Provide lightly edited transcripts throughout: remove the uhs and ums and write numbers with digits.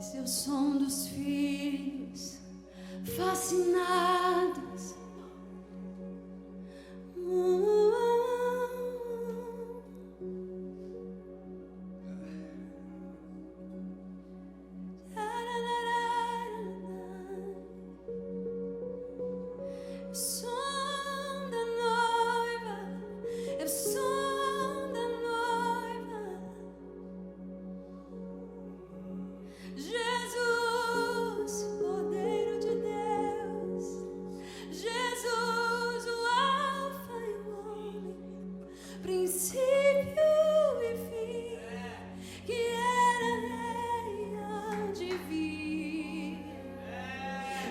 Esse é o som dos filhos fascinados. Som da noiva, é o som da noiva. Jesus, Cordeiro de Deus, Jesus, o Alfa e o Ômega, princípio e fim, que era rei e há de vir,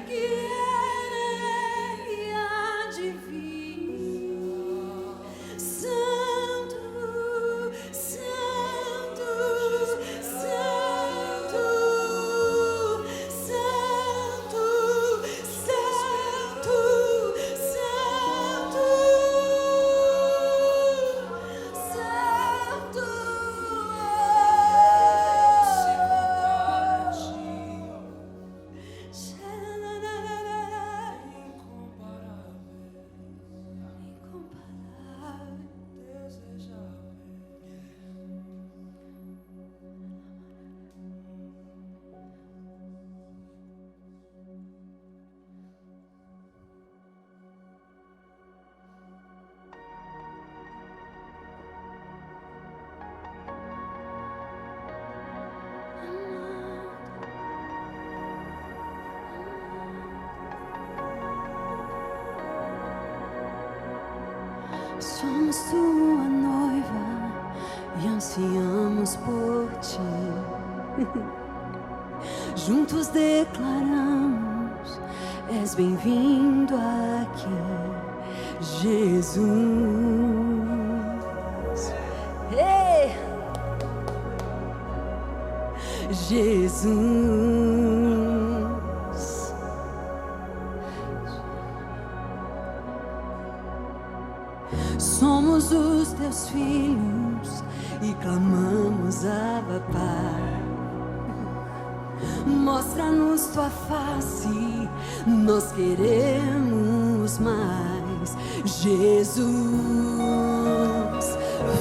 que era rei e há de vir. Santo, Santo, Santo, Santo, Santo, Santo, incomparável, somos tua noiva e ansiamos por ti. Juntos declaramos: és bem-vindo aqui, Jesus. Ei! Jesus. Somos os teus filhos e clamamos, Abba, Pai. Mostra-nos tua face, nós queremos mais. Jesus,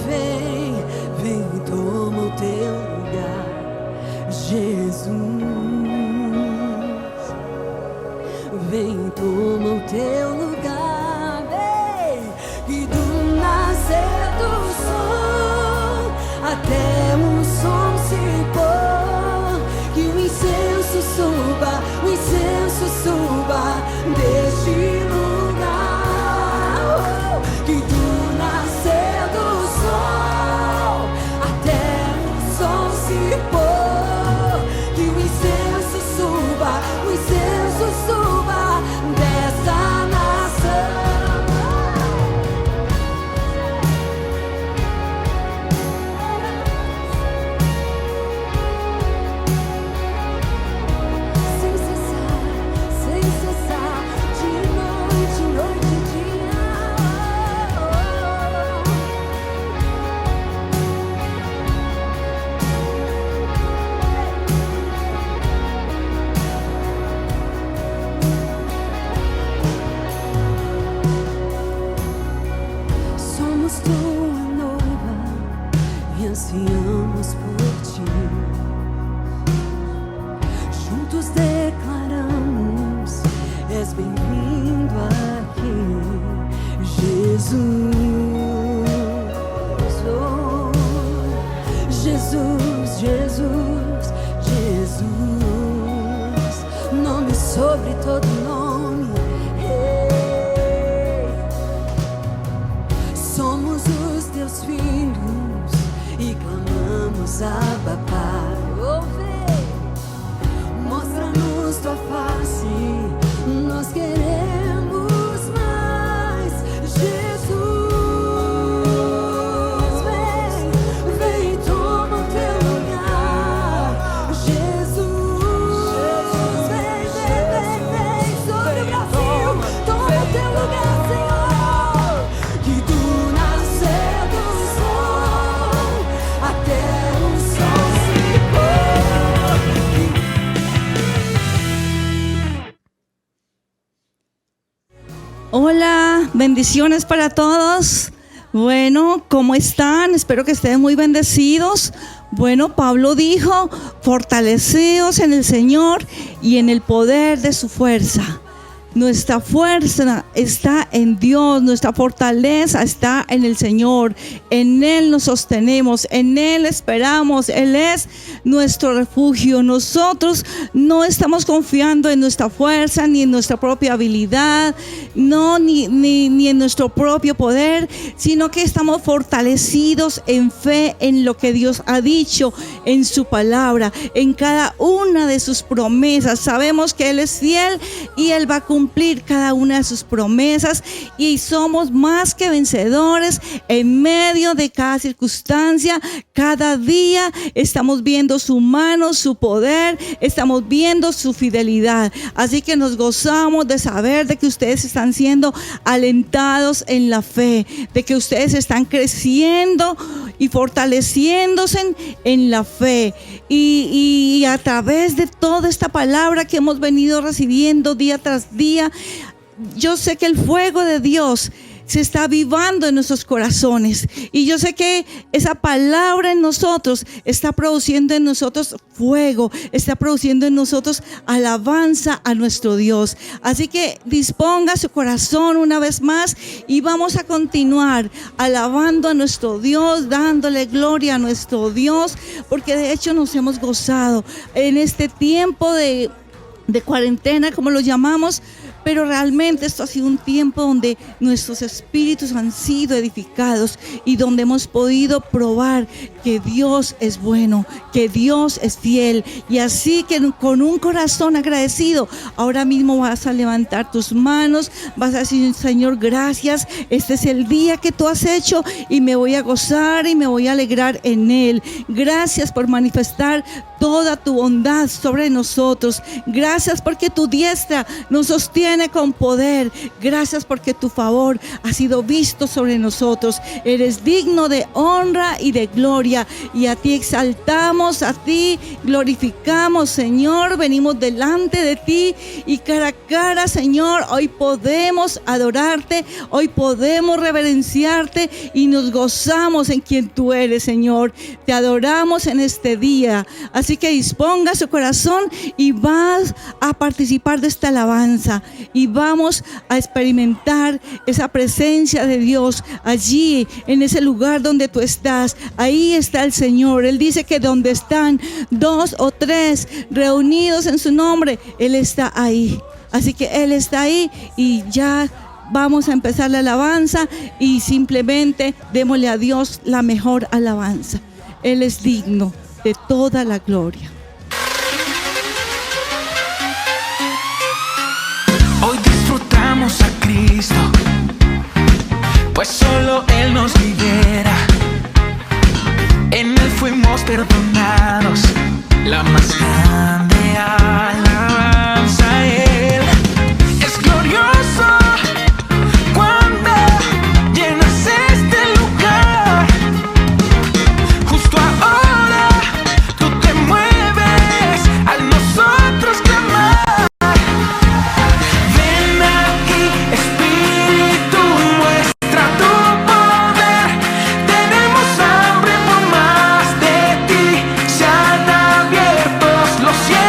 vem, vem e toma o teu lugar. Jesus, vem e toma o teu lugar. Vem, e do nascer do sol até o som se pôr, que o incenso suba deste lugar. Oh, que do nascer do sol até o som se pôr, que o incenso suba desta nação. Sem cessar, de noite, noite e dia. Somos tua noiva e ansiamos por ti. Juntos declaramos: és bem-vindo aqui, Jesus. Oh, Jesus, Jesus, Jesus, nome sobre todo nome. Hey. Somos os teus filhos e clamamos, Abba, Pai. Oh, vem, mostra-nos tua face, nós queremos mais. Jesus, vem, vem e toma o teu lugar. Jesus, vem, vem, vem, vem sobre o Brasil, toma o teu lugar, Senhor. Que do nascer do sol até o sol Hola, bendiciones para todos. Bueno, ¿cómo están? Espero que estén muy bendecidos. Bueno, Pablo dijo, fortaleceos en el Señor y en el poder de su fuerza. Nuestra fuerza está en Dios, nuestra fortaleza está en el Señor. En Él nos sostenemos, en Él esperamos, Él es nuestro refugio. Nosotros no estamos confiando en nuestra fuerza, ni en nuestra propia habilidad, ni en nuestro propio poder, sino que estamos fortalecidos en fe en lo que Dios ha dicho, en su palabra, en cada una de sus promesas. Sabemos que Él es fiel y Él va a cumplir cada una de sus promesas, y somos más que vencedores en medio de cada circunstancia. Cada día estamos viendo su mano, su poder, estamos viendo su fidelidad. Así que nos gozamos de saber de que ustedes están siendo alentados en la fe, de que ustedes están creciendo y fortaleciéndose en la fe, y a través de toda esta palabra que hemos venido recibiendo día tras día, yo sé que el fuego de Dios se está avivando en nuestros corazones, y yo sé que esa palabra en nosotros está produciendo en nosotros fuego, está produciendo en nosotros alabanza a nuestro Dios. Así que disponga su corazón una vez más y vamos a continuar alabando a nuestro Dios, dándole gloria a nuestro Dios, porque de hecho nos hemos gozado en este tiempo de cuarentena, como lo llamamos. Pero realmente esto ha sido un tiempo donde nuestros espíritus han sido edificados y donde hemos podido probar que Dios es bueno, que Dios es fiel. Y así que con un corazón agradecido, ahora mismo vas a levantar tus manos, vas a decir: Señor, gracias, este es el día que tú has hecho y me voy a gozar y me voy a alegrar en él. Gracias por manifestar toda tu bondad sobre nosotros. Gracias porque tu diestra nos sostiene con poder. Gracias porque tu favor ha sido visto sobre nosotros. Eres digno de honra y de gloria, y a ti exaltamos, a ti glorificamos, Señor. Venimos delante de ti y cara a cara, Señor, hoy podemos adorarte, hoy podemos reverenciarte y nos gozamos en quien tú eres, Señor. Te adoramos en este día. Así que disponga su corazón y vas a participar de esta alabanza, y vamos a experimentar esa presencia de Dios allí, en ese lugar donde tú estás. Ahí está el Señor. Él dice que donde están 2 o 3 reunidos en su nombre, Él está ahí. Así que Él está ahí, y ya vamos a empezar la alabanza, y simplemente démosle a Dios la mejor alabanza. Él es digno de toda la gloria. Hoy disfrutamos a Cristo, pues solo Él nos libera. En Él fuimos perdonados, la más grande alabanza a Él. Es glorioso cuando llenas este lugar. Justo ahora tú te mueves al nosotros clamar. Los cielos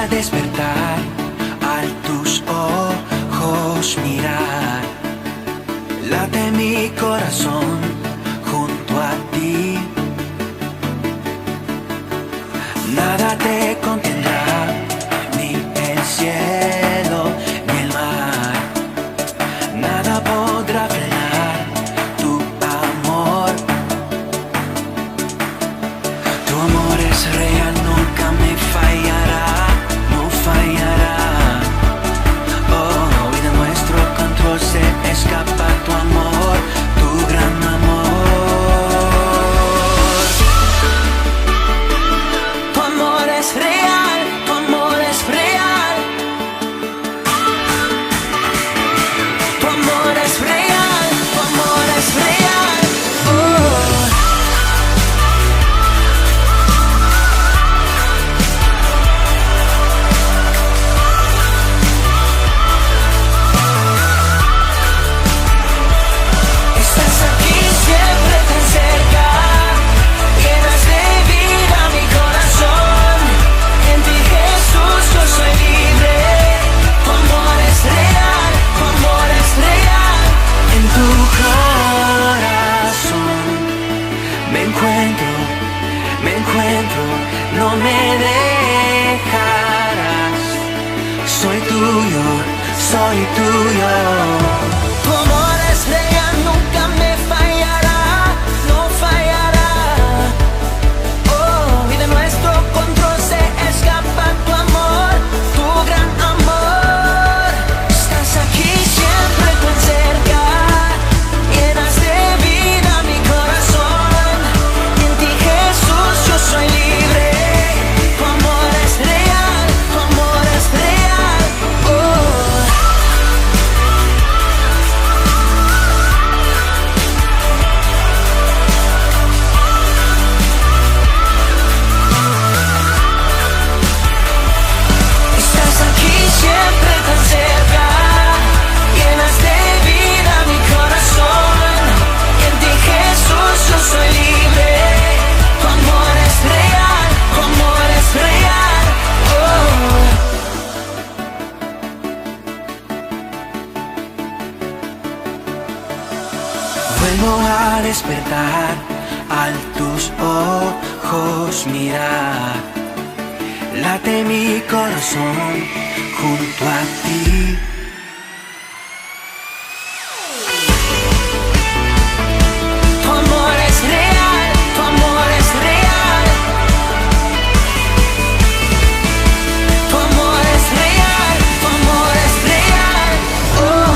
a despertar al tus ojos mirar. Late mi corazón junto a ti. Nada te contendrá, ni el cielo ni el mar. Nada podrá frenar tu amor. Tu amor es real, nunca me fallará, no fallará. Oh, y de nuestro control se escapa tu amor, tu gran amor. Tu amor es real, tu amor es real. Tu amor es real, tu amor es real. Oh. Estás aquí siempre tan cerca, llenas de vida mi corazón. En ti Jesús yo soy libre. Tu amor es real, tu amor es real. En tu corazón me encuentro, no me dejarás. Soy tuyo, soy tuyo. Tu amor es real, nunca me fallará, no fallará. Oh, y de nuestro control se escapa tu amor, tu gran amor. Estás aquí siempre tan cerca, llenas de vida mi corazón. Y en ti Jesús yo soy libre. Tu amor es real, tu amor es real. Oh. Estás aquí siempre tan cerca, llenas de vida mi corazón. Y en ti Jesús yo soy libre. Tu amor es real, tu amor es real. Oh. Vuelvo a despertar al tus ojos mirar. Late mi corazón junto a ti. Tu amor es real, tu amor es real. Tu amor es real, tu amor es real. Oh.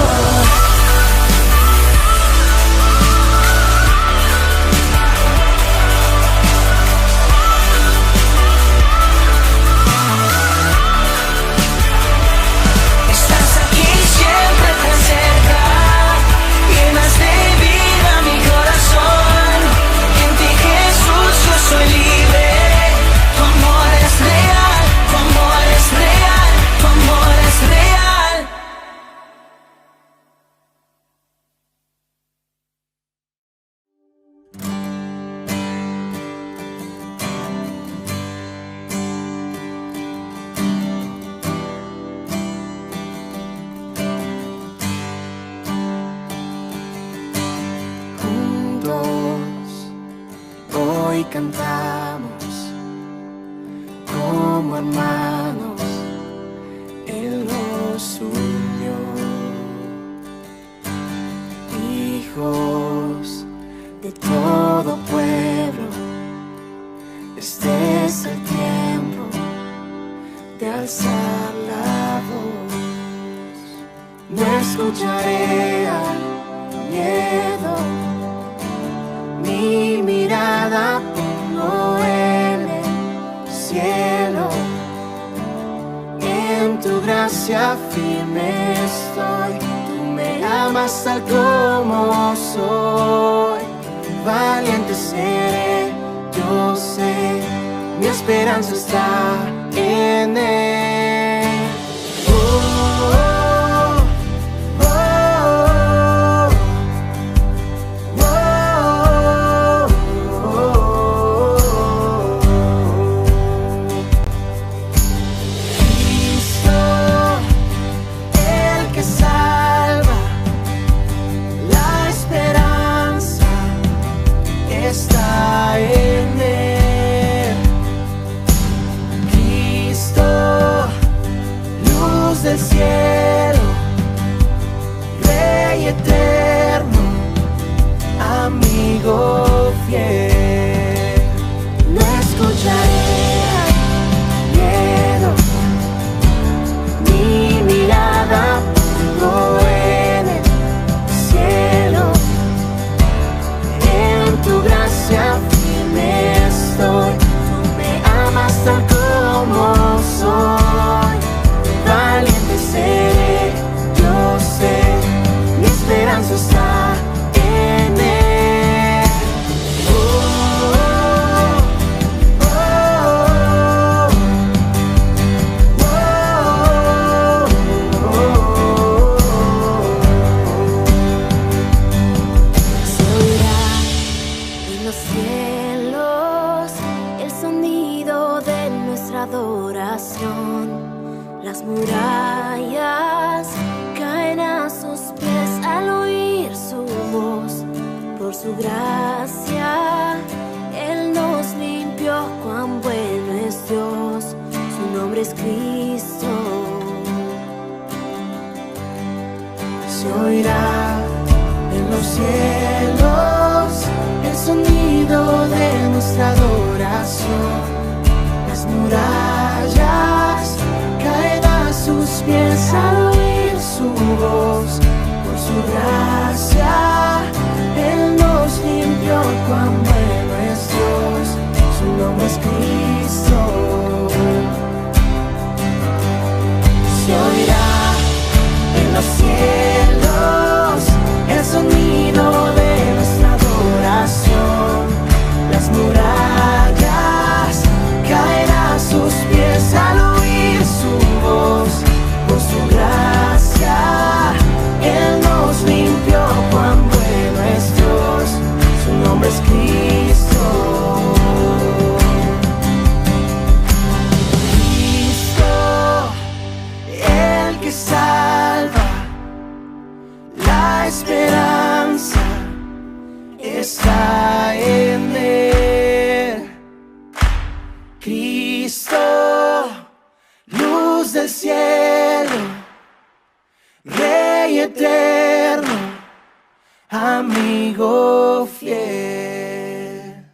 Estás aquí siempre tan cerca, llenas de vida mi corazón. En ti Jesús yo soy libre. Tu amor es real, tu amor es real, tu amor es real. Juntos hoy cantamos como hermanos, Él nos unió. Hijos de todo pueblo, este es el tiempo de alzar la voz. No escucharé al miedo, mi mirada pongo en el cielo. En tu gracia firme estoy, tú me amas tal como soy. Valiente seré, yo sé, mi esperanza está en Él. Oh, oh, oh, oh, oh, oh. adoración. Las murallas caen a sus pies al oír su voz. Por su gracia Él nos limpió, cuán bueno es Dios, su nombre es Cristo. Se oirá en los cielos el sonido de nuestra adoración. Las murallas caen a sus pies al oír su voz. Por su gracia Él nos limpió, cuán bueno es Dios, su nombre es Cristo. Se oirá en los cielos el sonido de nuestra adoración. Las murallas caen a sus pies al oír su voz. Por su gracia Él nos limpió, cuán bueno es Dios, su nombre es Cristo. Cristo, el que salva, la esperanza está en Él. Cristo, luz del cielo, Rey eterno, amigo fiel.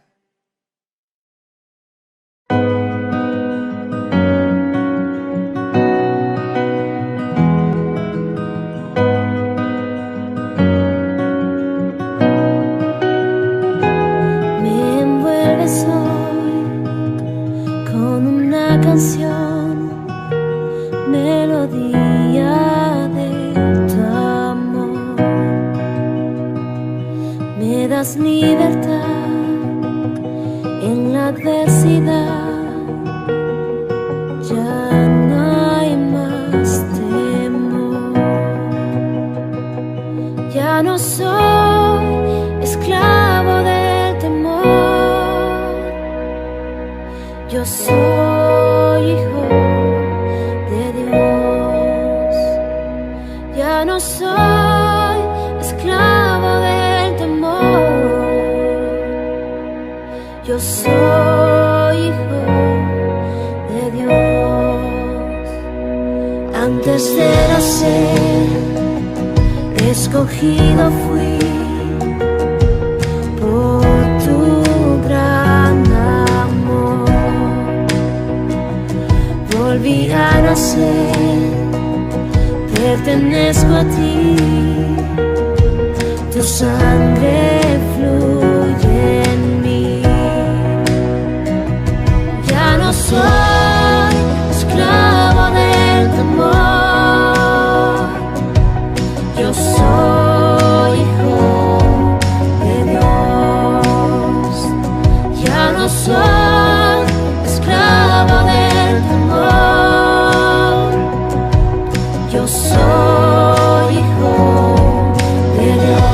Me envuelves hoy con una canción, melodía de tu amor. Me das libertad en la adversidad, ya no hay más temor. Ya no soy esclavo del temor, yo soy hijo de Dios. Ya no soy esclavo del temor, yo soy hijo de Dios. Antes de nacer, escogido fui por tu gran amor. Volví a nacer, pertenezco a ti, tu sangre fluye en mí. Ya no soy esclavo del temor, yo soy hijo de Dios. Ya no soy esclavo del temor, yo soy hijo de Dios.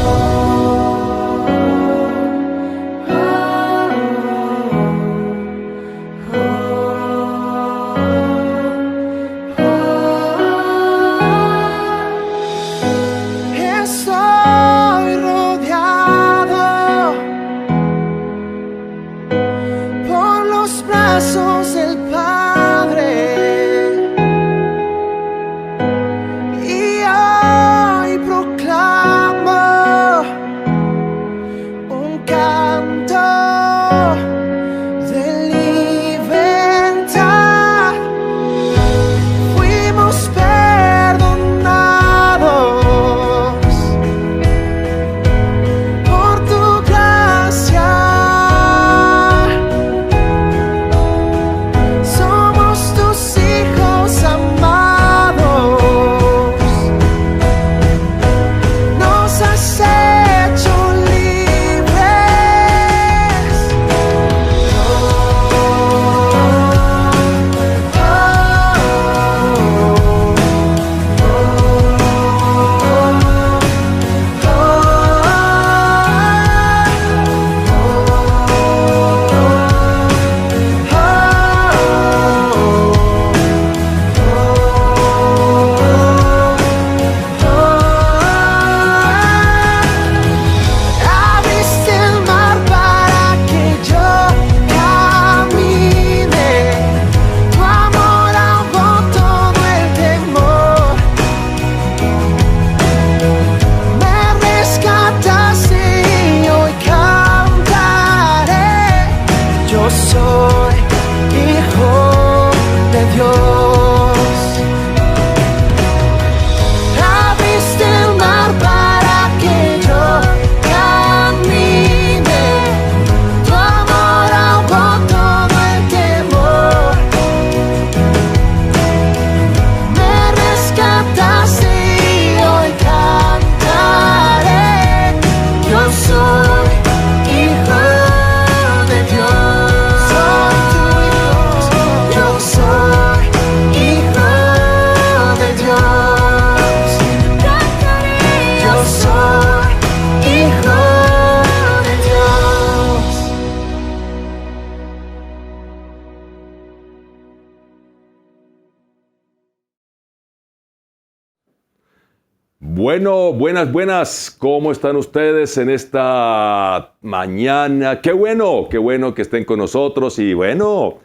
Buenas, ¿cómo están ustedes en esta mañana? Qué bueno que estén con nosotros y bueno,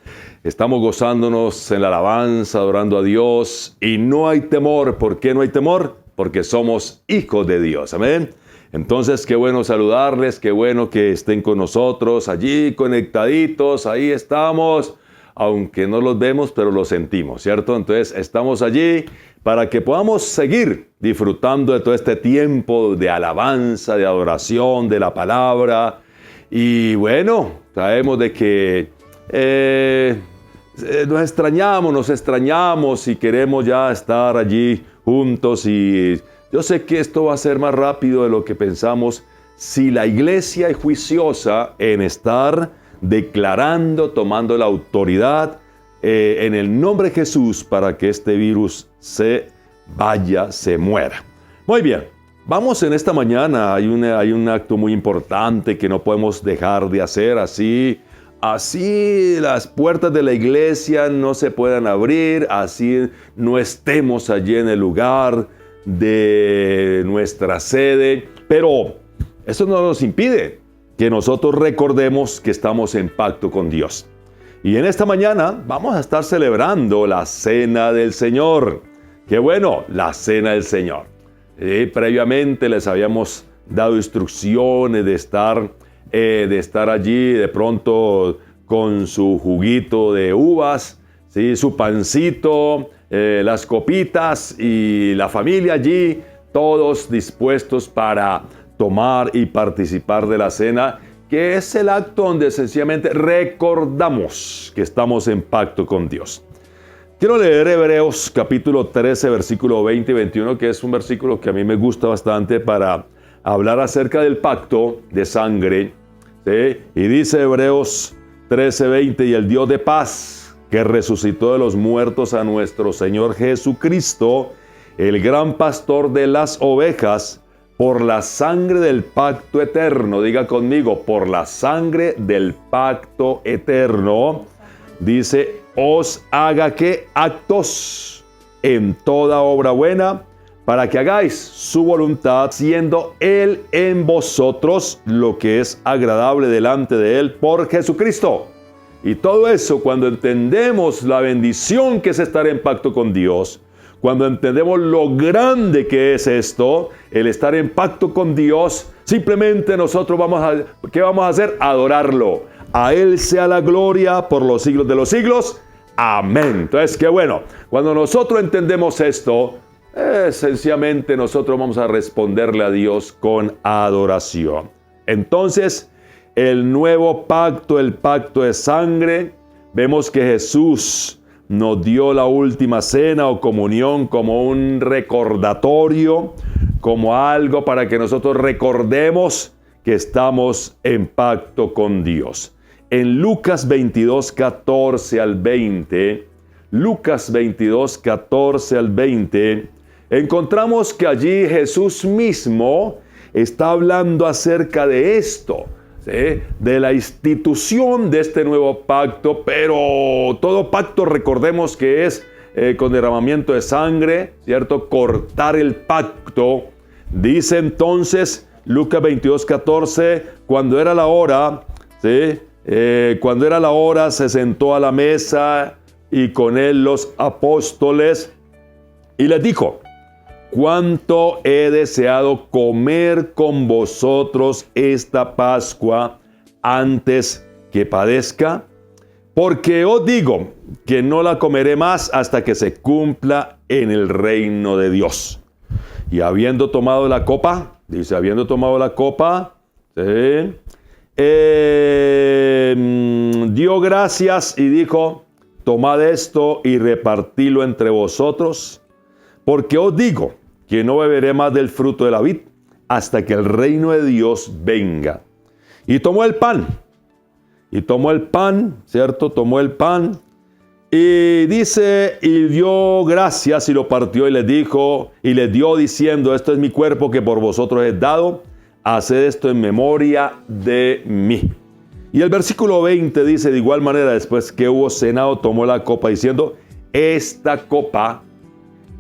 estamos gozándonos en la alabanza, adorando a Dios y no hay temor. ¿Por qué no hay temor? Porque somos hijos de Dios, amén. Entonces, qué bueno saludarles, qué bueno que estén con nosotros allí conectaditos, ahí estamos, aunque no los vemos, pero los sentimos, ¿cierto? Entonces, estamos allí para que podamos seguir disfrutando de todo este tiempo de alabanza, de adoración, de la palabra. Y bueno, sabemos de que nos extrañamos y queremos ya estar allí juntos. Y yo sé que esto va a ser más rápido de lo que pensamos si la iglesia es juiciosa en estar declarando, tomando la autoridad en el nombre de Jesús para que este virus se muera. Muy bien, vamos en esta mañana, hay un acto muy importante que no podemos dejar de hacer. Así las puertas de la iglesia no se puedan abrir, así no estemos allí en el lugar de nuestra sede, pero eso no nos impide que nosotros recordemos que estamos en pacto con Dios. Y en esta mañana vamos a estar celebrando la Cena del Señor. ¡Qué bueno! La Cena del Señor. Previamente les habíamos dado instrucciones de estar allí de pronto con su juguito de uvas, ¿sí? Su pancito, las copitas y la familia allí, todos dispuestos para tomar y participar de la cena, que es el acto donde sencillamente recordamos que estamos en pacto con Dios. Quiero leer Hebreos capítulo 13, versículo 20 y 21, que es un versículo que a mí me gusta bastante para hablar acerca del pacto de sangre, ¿sí? Y dice Hebreos 13, 20, y el Dios de paz, que resucitó de los muertos a nuestro Señor Jesucristo, el gran pastor de las ovejas, por la sangre del pacto eterno, diga conmigo, por la sangre del pacto eterno, dice, os haga que actos en toda obra buena, para que hagáis su voluntad, siendo Él en vosotros lo que es agradable delante de Él por Jesucristo. Y todo eso, cuando entendemos la bendición que es estar en pacto con Dios, cuando entendemos lo grande que es esto, el estar en pacto con Dios, simplemente nosotros ¿qué vamos a hacer? Adorarlo. A Él sea la gloria por los siglos de los siglos. Amén. Entonces, qué bueno. Cuando nosotros entendemos esto, sencillamente nosotros vamos a responderle a Dios con adoración. Entonces, el nuevo pacto, el pacto de sangre, vemos que Jesús nos dio la última cena o comunión como un recordatorio, como algo para que nosotros recordemos que estamos en pacto con Dios. En Lucas 22, 14 al 20, Lucas 22, 14 al 20, encontramos que allí Jesús mismo está hablando acerca de esto, ¿sí? De la institución de este nuevo pacto, pero todo pacto recordemos que es con derramamiento de sangre, ¿cierto? Cortar el pacto. Dice entonces Lucas 22, 14, cuando era la hora, ¿sí? Cuando era la hora se sentó a la mesa y con él los apóstoles y les dijo, cuánto he deseado comer con vosotros esta Pascua antes que padezca, porque os digo que no la comeré más hasta que se cumpla en el reino de Dios. Y habiendo tomado la copa, dice, habiendo tomado la copa, ¿sí? Dio gracias y dijo, tomad esto y repartidlo entre vosotros, porque os digo que no beberé más del fruto de la vid hasta que el reino de Dios venga. Y tomó el pan, ¿cierto? Tomó el pan y dice, y dio gracias y lo partió y les dijo, y les dio diciendo, esto es mi cuerpo que por vosotros es dado, haced esto en memoria de mí. Y el versículo 20 dice, de igual manera, después que hubo cenado, tomó la copa diciendo, esta copa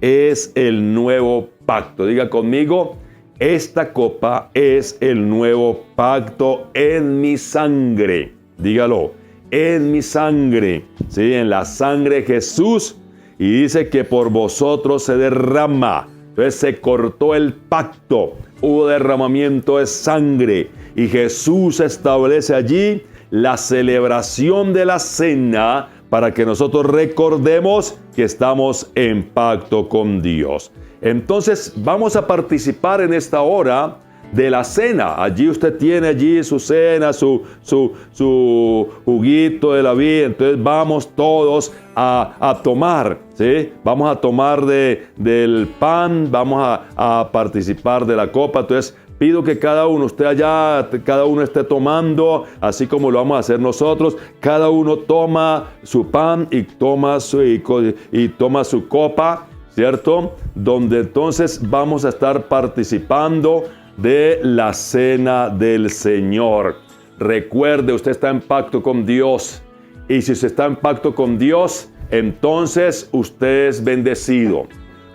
es el nuevo pacto. Diga conmigo, esta copa es el nuevo pacto en mi sangre. Dígalo, en mi sangre, ¿sí? En la sangre de Jesús. Y dice que por vosotros se derrama. Entonces se cortó el pacto, hubo derramamiento de sangre. Y Jesús establece allí la celebración de la cena para que nosotros recordemos que estamos en pacto con Dios. Entonces vamos a participar en esta hora de la cena. Allí usted tiene allí su cena, su juguito de la vida. Entonces vamos todos a tomar, ¿sí? Vamos a tomar del pan, vamos a participar de la copa. Entonces pido que cada uno esté tomando, así como lo vamos a hacer nosotros. Cada uno toma su pan y toma su copa, ¿cierto? Donde entonces vamos a estar participando de la cena del Señor. Recuerde, usted está en pacto con Dios. Y si usted está en pacto con Dios, entonces usted es bendecido.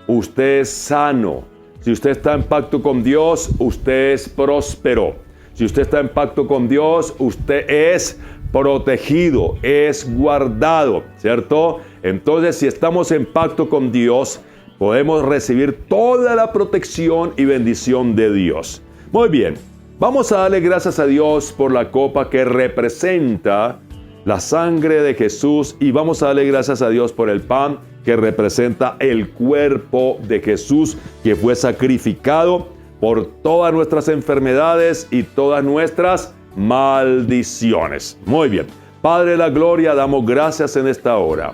Usted es sano. Si usted está en pacto con Dios, usted es próspero. Si usted está en pacto con Dios, usted es protegido, es guardado, ¿cierto? Entonces, si estamos en pacto con Dios, podemos recibir toda la protección y bendición de Dios. Muy bien, vamos a darle gracias a Dios por la copa que representa la sangre de Jesús, y vamos a darle gracias a Dios por el pan que representa el cuerpo de Jesús, que fue sacrificado por todas nuestras enfermedades y todas nuestras maldiciones. Muy bien, Padre de la gloria, damos gracias en esta hora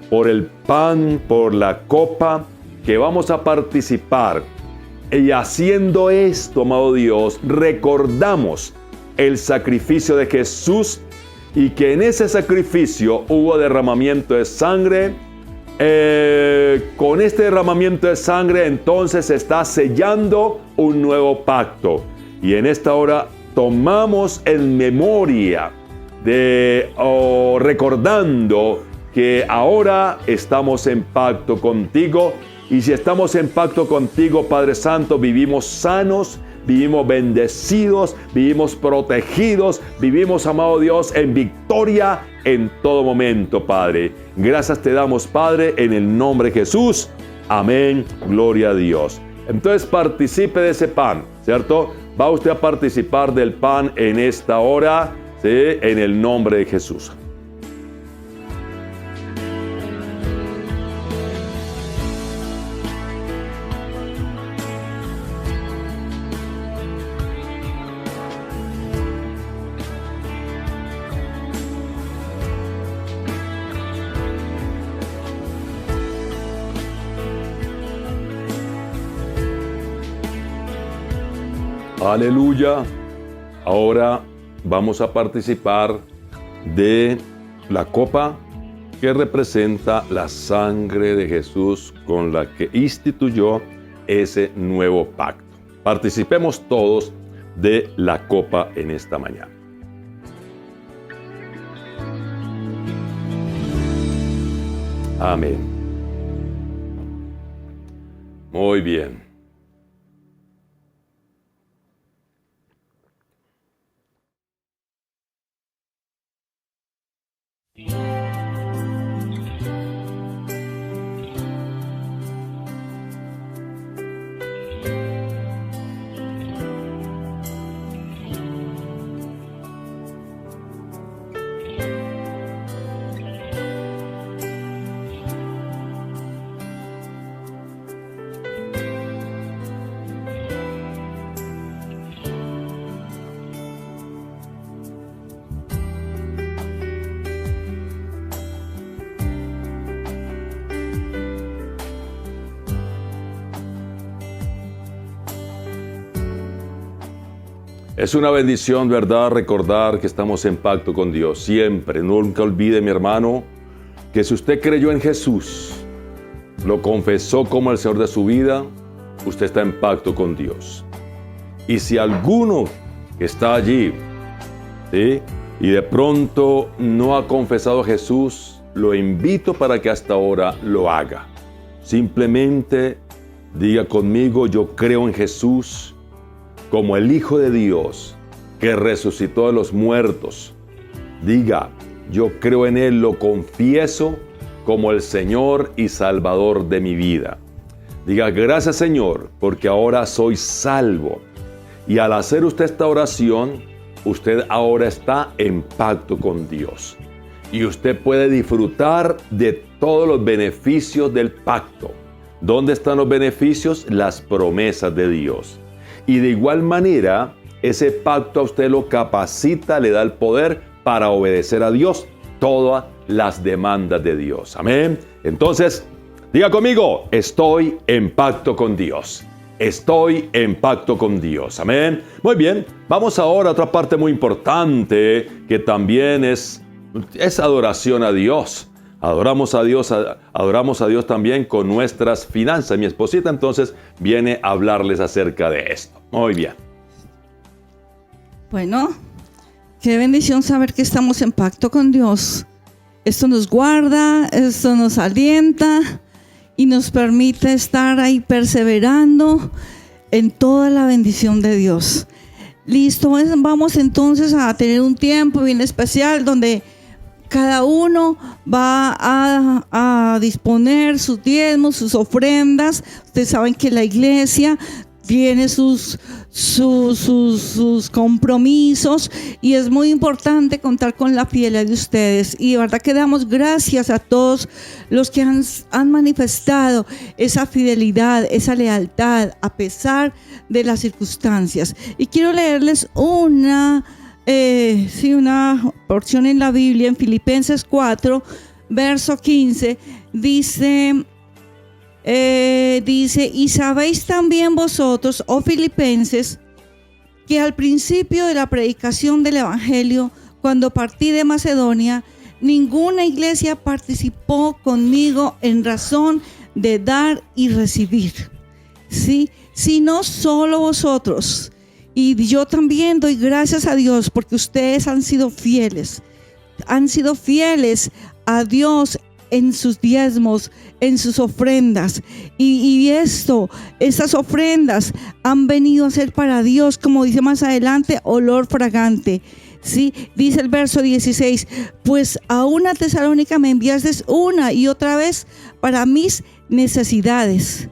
por el pan, por la copa que vamos a participar. Y haciendo esto, amado Dios, recordamos el sacrificio de Jesús, y que en ese sacrificio hubo derramamiento de sangre. Con este derramamiento de sangre entonces se está sellando un nuevo pacto. Y en esta hora tomamos en memoria recordando que ahora estamos en pacto contigo. Y si estamos en pacto contigo, Padre Santo, vivimos sanos, vivimos bendecidos, vivimos protegidos, vivimos, amado Dios, en victoria en todo momento, Padre. Gracias te damos, Padre, en el nombre de Jesús. Amén. Gloria a Dios. Entonces participe de ese pan, ¿cierto? Va usted a participar del pan en esta hora, ¿sí? En el nombre de Jesús. Aleluya. Ahora vamos a participar de la copa que representa la sangre de Jesús con la que instituyó ese nuevo pacto. Participemos todos de la copa en esta mañana. Amén. Muy bien. Es una bendición, ¿verdad?, recordar que estamos en pacto con Dios. Siempre, nunca olvide, mi hermano, que si usted creyó en Jesús, lo confesó como el Señor de su vida, usted está en pacto con Dios. Y si alguno que está allí, ¿sí?, y de pronto no ha confesado a Jesús, lo invito para que hasta ahora lo haga. Simplemente Diga conmigo: yo creo en Jesús como el Hijo de Dios que resucitó de los muertos. Diga: yo creo en Él, lo confieso como el Señor y Salvador de mi vida. Diga: gracias, Señor, porque ahora soy salvo. Y al hacer usted esta oración, usted ahora está en pacto con Dios. Y usted puede disfrutar de todos los beneficios del pacto. ¿Dónde están los beneficios? Las promesas de Dios. Y de igual manera, ese pacto a usted lo capacita, le da el poder para obedecer a Dios todas las demandas de Dios. Amén. Entonces, diga conmigo: estoy en pacto con Dios. Estoy en pacto con Dios. Amén. Muy bien, vamos ahora a otra parte muy importante que también es adoración a Dios. Adoramos a Dios también con nuestras finanzas. Mi esposita entonces viene a hablarles acerca de esto. Muy bien. Bueno, qué bendición saber que estamos en pacto con Dios. Esto nos guarda, esto nos alienta y nos permite estar ahí perseverando en toda la bendición de Dios. Listo, vamos entonces a tener un tiempo bien especial donde cada uno va a disponer sus diezmos, sus ofrendas. Ustedes saben que la iglesia tiene sus compromisos y es muy importante contar con la fidelidad de ustedes. Y de verdad que damos gracias a todos los que han manifestado esa fidelidad, esa lealtad a pesar de las circunstancias. Y quiero leerles una porción en la Biblia, en Filipenses 4, verso 15, dice: y sabéis también vosotros, oh filipenses, que al principio de la predicación del Evangelio, cuando partí de Macedonia, ninguna iglesia participó conmigo en razón de dar y recibir, ¿sí? Sino solo vosotros. Y yo también doy gracias a Dios porque ustedes han sido fieles a Dios en sus diezmos, en sus ofrendas. Y estas ofrendas han venido a ser para Dios, como dice más adelante, olor fragante. Sí, dice el verso 16: pues a una Tesalónica me enviaste una y otra vez para mis necesidades.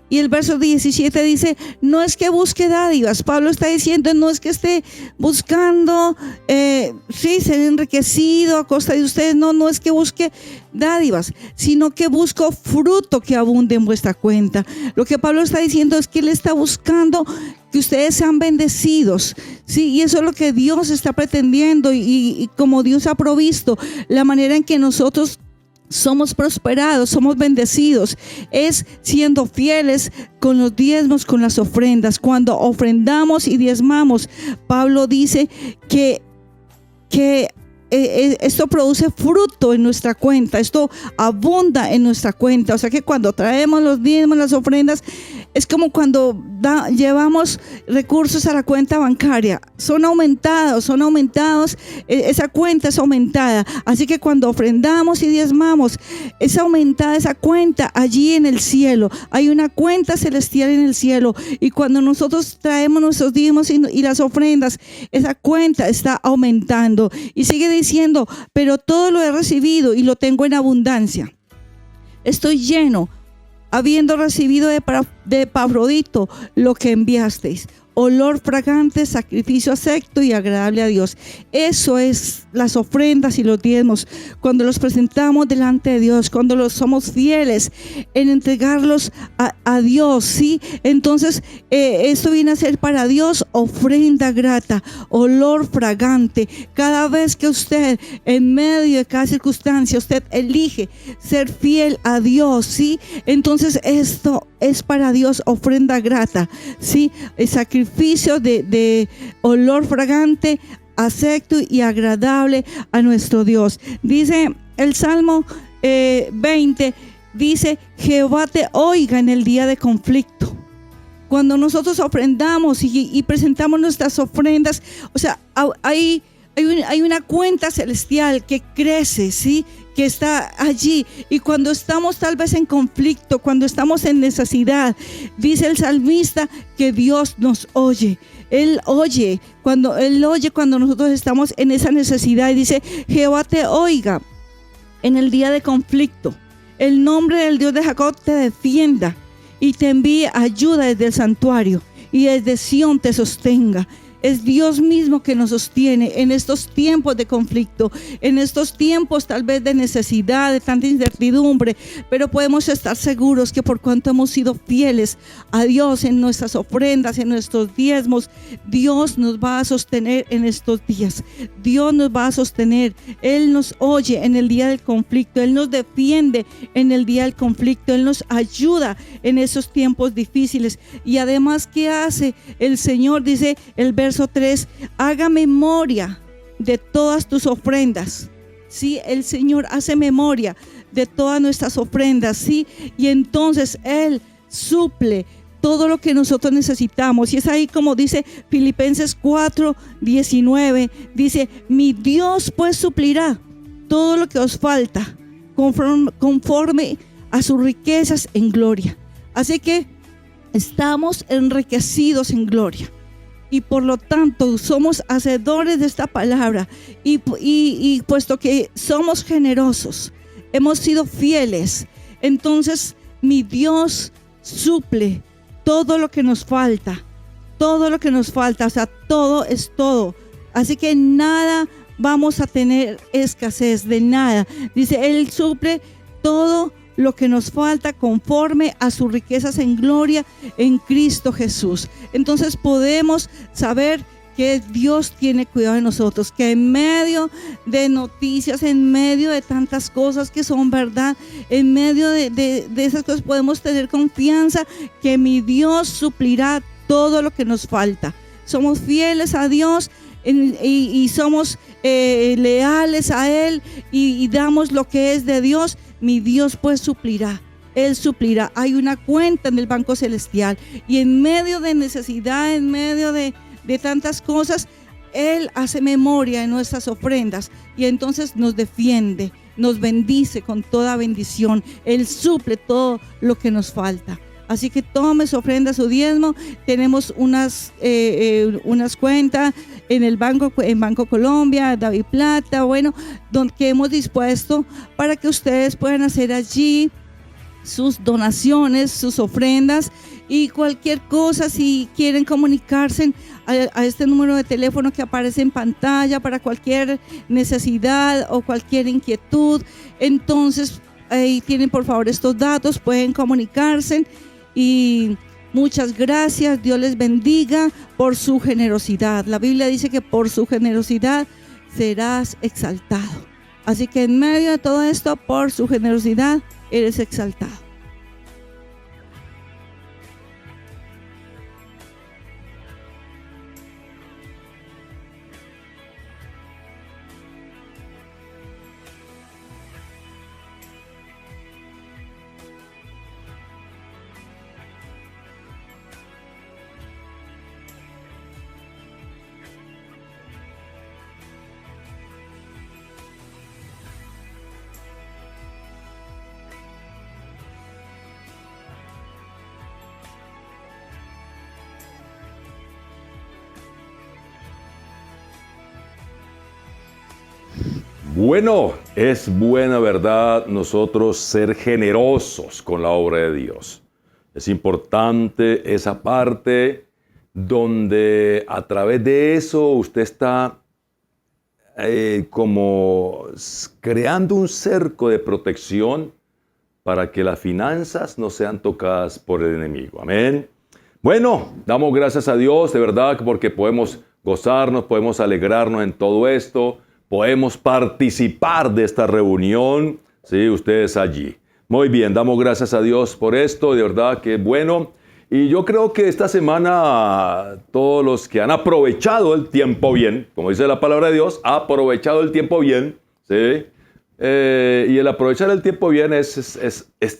Y el verso 17 dice: no es que busque dádivas. Pablo está diciendo, no es que esté buscando ser enriquecido a costa de ustedes. No es que busque dádivas, sino que busco fruto que abunde en vuestra cuenta. Lo que Pablo está diciendo es que él está buscando que ustedes sean bendecidos, ¿sí? Y eso es lo que Dios está pretendiendo y como Dios ha provisto, la manera en que nosotros somos prosperados, somos bendecidos, es siendo fieles con los diezmos, con las ofrendas. Cuando ofrendamos y diezmamos, Pablo dice que esto produce fruto en nuestra cuenta, esto abunda en nuestra cuenta. O sea que cuando traemos los diezmos, las ofrendas, es como cuando llevamos recursos a la cuenta bancaria, son aumentados, esa cuenta es aumentada. Así que cuando ofrendamos y diezmamos, es aumentada esa cuenta allí en el cielo. Hay una cuenta celestial en el cielo, y cuando nosotros traemos nuestros diezmos y las ofrendas, esa cuenta está aumentando. Y sigue diciendo: pero todo lo he recibido y lo tengo en abundancia. Estoy lleno, habiendo recibido de Epafrodito lo que enviasteis, olor fragante, sacrificio acepto y agradable a Dios. Eso es las ofrendas y los diezmos, cuando los presentamos delante de Dios, cuando los somos fieles en entregarlos a Dios, ¿sí? Entonces esto viene a ser para Dios ofrenda grata, olor fragante. Cada vez que usted, en medio de cada circunstancia, usted elige ser fiel a Dios, ¿sí? Entonces esto es para Dios ofrenda grata, ¿sí? El sacrificio de olor fragante, acepto y agradable a nuestro Dios. Dice el Salmo 20, dice: Jehová te oiga en el día de conflicto. Cuando nosotros ofrendamos y presentamos nuestras ofrendas, o sea, hay una cuenta celestial que crece, ¿sí? que está allí. Y cuando estamos tal vez en conflicto, cuando estamos en necesidad, dice el salmista que Dios nos oye. Él oye cuando nosotros estamos en esa necesidad, y dice: Jehová te oiga en el día de conflicto. El nombre del Dios de Jacob te defienda y te envíe ayuda desde el santuario, y desde Sión te sostenga. Es Dios mismo que nos sostiene en estos tiempos de conflicto, en estos tiempos tal vez de necesidad, de tanta incertidumbre, pero podemos estar seguros que por cuanto hemos sido fieles a Dios en nuestras ofrendas, en nuestros diezmos, Dios nos va a sostener en estos días. Dios nos va a sostener. Él nos oye en el día del conflicto, Él nos defiende en el día del conflicto, Él nos ayuda en esos tiempos difíciles. Y además, ¿qué hace el Señor? Dice el verso 3: haga memoria de todas tus ofrendas. Sí, el Señor hace memoria de todas nuestras ofrendas, sí, y entonces Él suple todo lo que nosotros necesitamos. Y es ahí como dice Filipenses 4:19, dice: mi Dios pues suplirá todo lo que os falta conforme a sus riquezas en gloria. Así que estamos enriquecidos en gloria. Y por lo tanto somos hacedores de esta palabra, y puesto que somos generosos, hemos sido fieles, entonces mi Dios suple todo lo que nos falta, o sea, todo es todo. Así que nada vamos a tener escasez de nada. Dice, Él suple todo lo que nos falta conforme a sus riquezas en gloria en Cristo Jesús. Entonces podemos saber que Dios tiene cuidado de nosotros, que en medio de noticias, en medio de tantas cosas que son verdad, en medio de esas cosas podemos tener confianza que mi Dios suplirá todo lo que nos falta. Somos fieles a Dios y somos leales a Él, y damos lo que es de Dios. Mi Dios pues suplirá, Él suplirá. Hay una cuenta en el banco celestial, y en medio de necesidad, en medio de tantas cosas, Él hace memoria en nuestras ofrendas, y entonces nos defiende, nos bendice con toda bendición. Él suple todo lo que nos falta. Así que tome su ofrenda, su diezmo. Tenemos unas cuentas en Banco Colombia, David Plata, que hemos dispuesto para que ustedes puedan hacer allí sus donaciones, sus ofrendas, y cualquier cosa, si quieren comunicarse a este número de teléfono que aparece en pantalla para cualquier necesidad o cualquier inquietud, entonces ahí tienen por favor estos datos, pueden comunicarse. Y muchas gracias, Dios les bendiga por su generosidad. La Biblia dice que por su generosidad serás exaltado. Así que en medio de todo esto, por su generosidad eres exaltado. Bueno, es buena verdad nosotros ser generosos con la obra de Dios. Es importante esa parte donde a través de eso usted está como creando un cerco de protección para que las finanzas no sean tocadas por el enemigo. Amén. Bueno, damos gracias a Dios de verdad porque podemos gozarnos, podemos alegrarnos en todo esto. Podemos participar de esta reunión, ¿sí? Ustedes allí. Muy bien, damos gracias a Dios por esto, de verdad que bueno. Y yo creo que esta semana todos los que han aprovechado el tiempo bien, como dice la palabra de Dios, aprovechado el tiempo bien, ¿sí? Y el aprovechar el tiempo bien es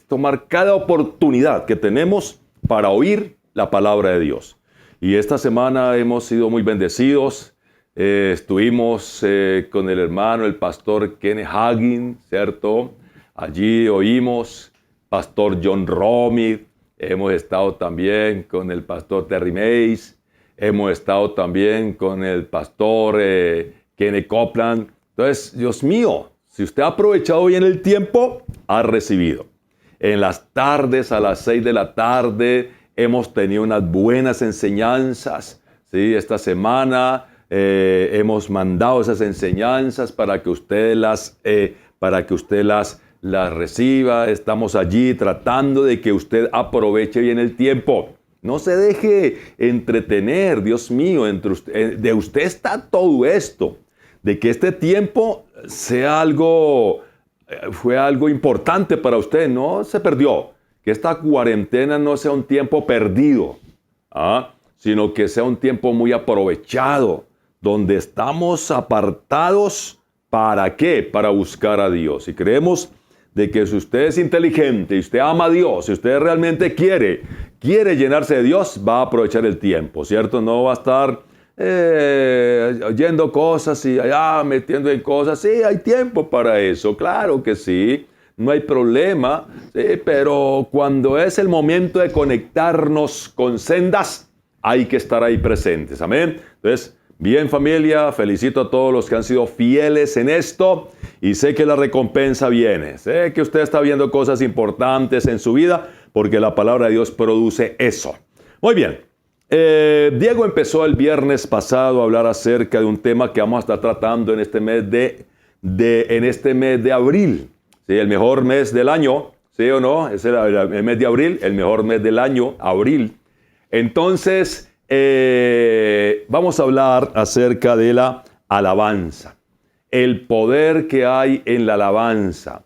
tomar cada oportunidad que tenemos para oír la palabra de Dios. Y esta semana hemos sido muy bendecidos. Estuvimos con el hermano, el pastor Kenneth Hagin, ¿cierto? Allí oímos pastor John Romit. Hemos estado también con el pastor Terry Mays. Hemos estado también con el pastor Kenneth Copeland. Entonces, Dios mío, si usted ha aprovechado bien el tiempo, ha recibido. En las tardes, a las 6 de la tarde, hemos tenido unas buenas enseñanzas. ¿Sí? Esta semana hemos mandado esas enseñanzas para que usted las reciba. Estamos allí tratando de que usted aproveche bien el tiempo. No se deje entretener, Dios mío, de usted está todo esto. De que este tiempo fue algo importante para usted, no se perdió. Que esta cuarentena no sea un tiempo perdido, sino que sea un tiempo muy aprovechado, donde estamos apartados, ¿para qué? Para buscar a Dios. Y creemos de que si usted es inteligente y usted ama a Dios, si usted realmente quiere llenarse de Dios, va a aprovechar el tiempo, ¿cierto? No va a estar oyendo cosas y allá metiendo en cosas. Sí, hay tiempo para eso, claro que sí, no hay problema, sí, pero cuando es el momento de conectarnos con sendas, hay que estar ahí presentes, amén. Entonces, bien familia, felicito a todos los que han sido fieles en esto y sé que la recompensa viene. Sé que usted está viendo cosas importantes en su vida porque la palabra de Dios produce eso. Muy bien, Diego empezó el viernes pasado a hablar acerca de un tema que vamos a estar tratando en este mes de abril. ¿Sí? El mejor mes del año, ¿sí o no? Es el mes de abril, el mejor mes del año, abril. Entonces, vamos a hablar acerca de la alabanza, el poder que hay en la alabanza,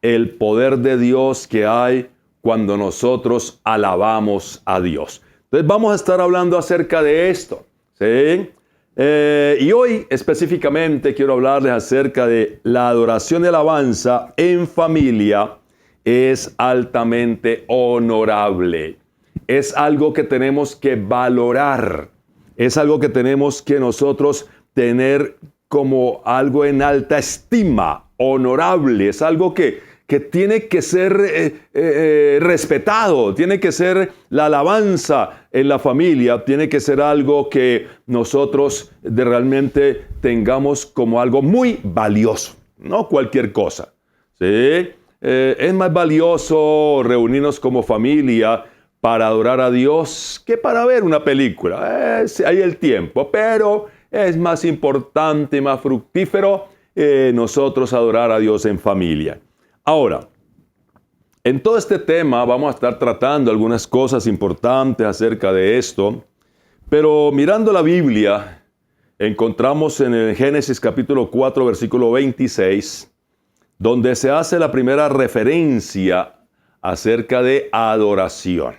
el poder de Dios que hay cuando nosotros alabamos a Dios. Entonces vamos a estar hablando acerca de esto, ¿sí? Y hoy específicamente quiero hablarles acerca de la adoración y alabanza en familia. Es altamente honorable. Es algo que tenemos que valorar. Es algo que tenemos que nosotros tener como algo en alta estima, honorable. Es algo que tiene que ser respetado. Tiene que ser la alabanza en la familia. Tiene que ser algo que nosotros realmente tengamos como algo muy valioso. No cualquier cosa. ¿Sí? Es más valioso reunirnos como familia para adorar a Dios que para ver una película. Hay el tiempo, pero es más importante, más fructífero nosotros adorar a Dios en familia. Ahora, en todo este tema vamos a estar tratando algunas cosas importantes acerca de esto, pero mirando la Biblia, encontramos en el Génesis capítulo 4, versículo 26, donde se hace la primera referencia acerca de adoración.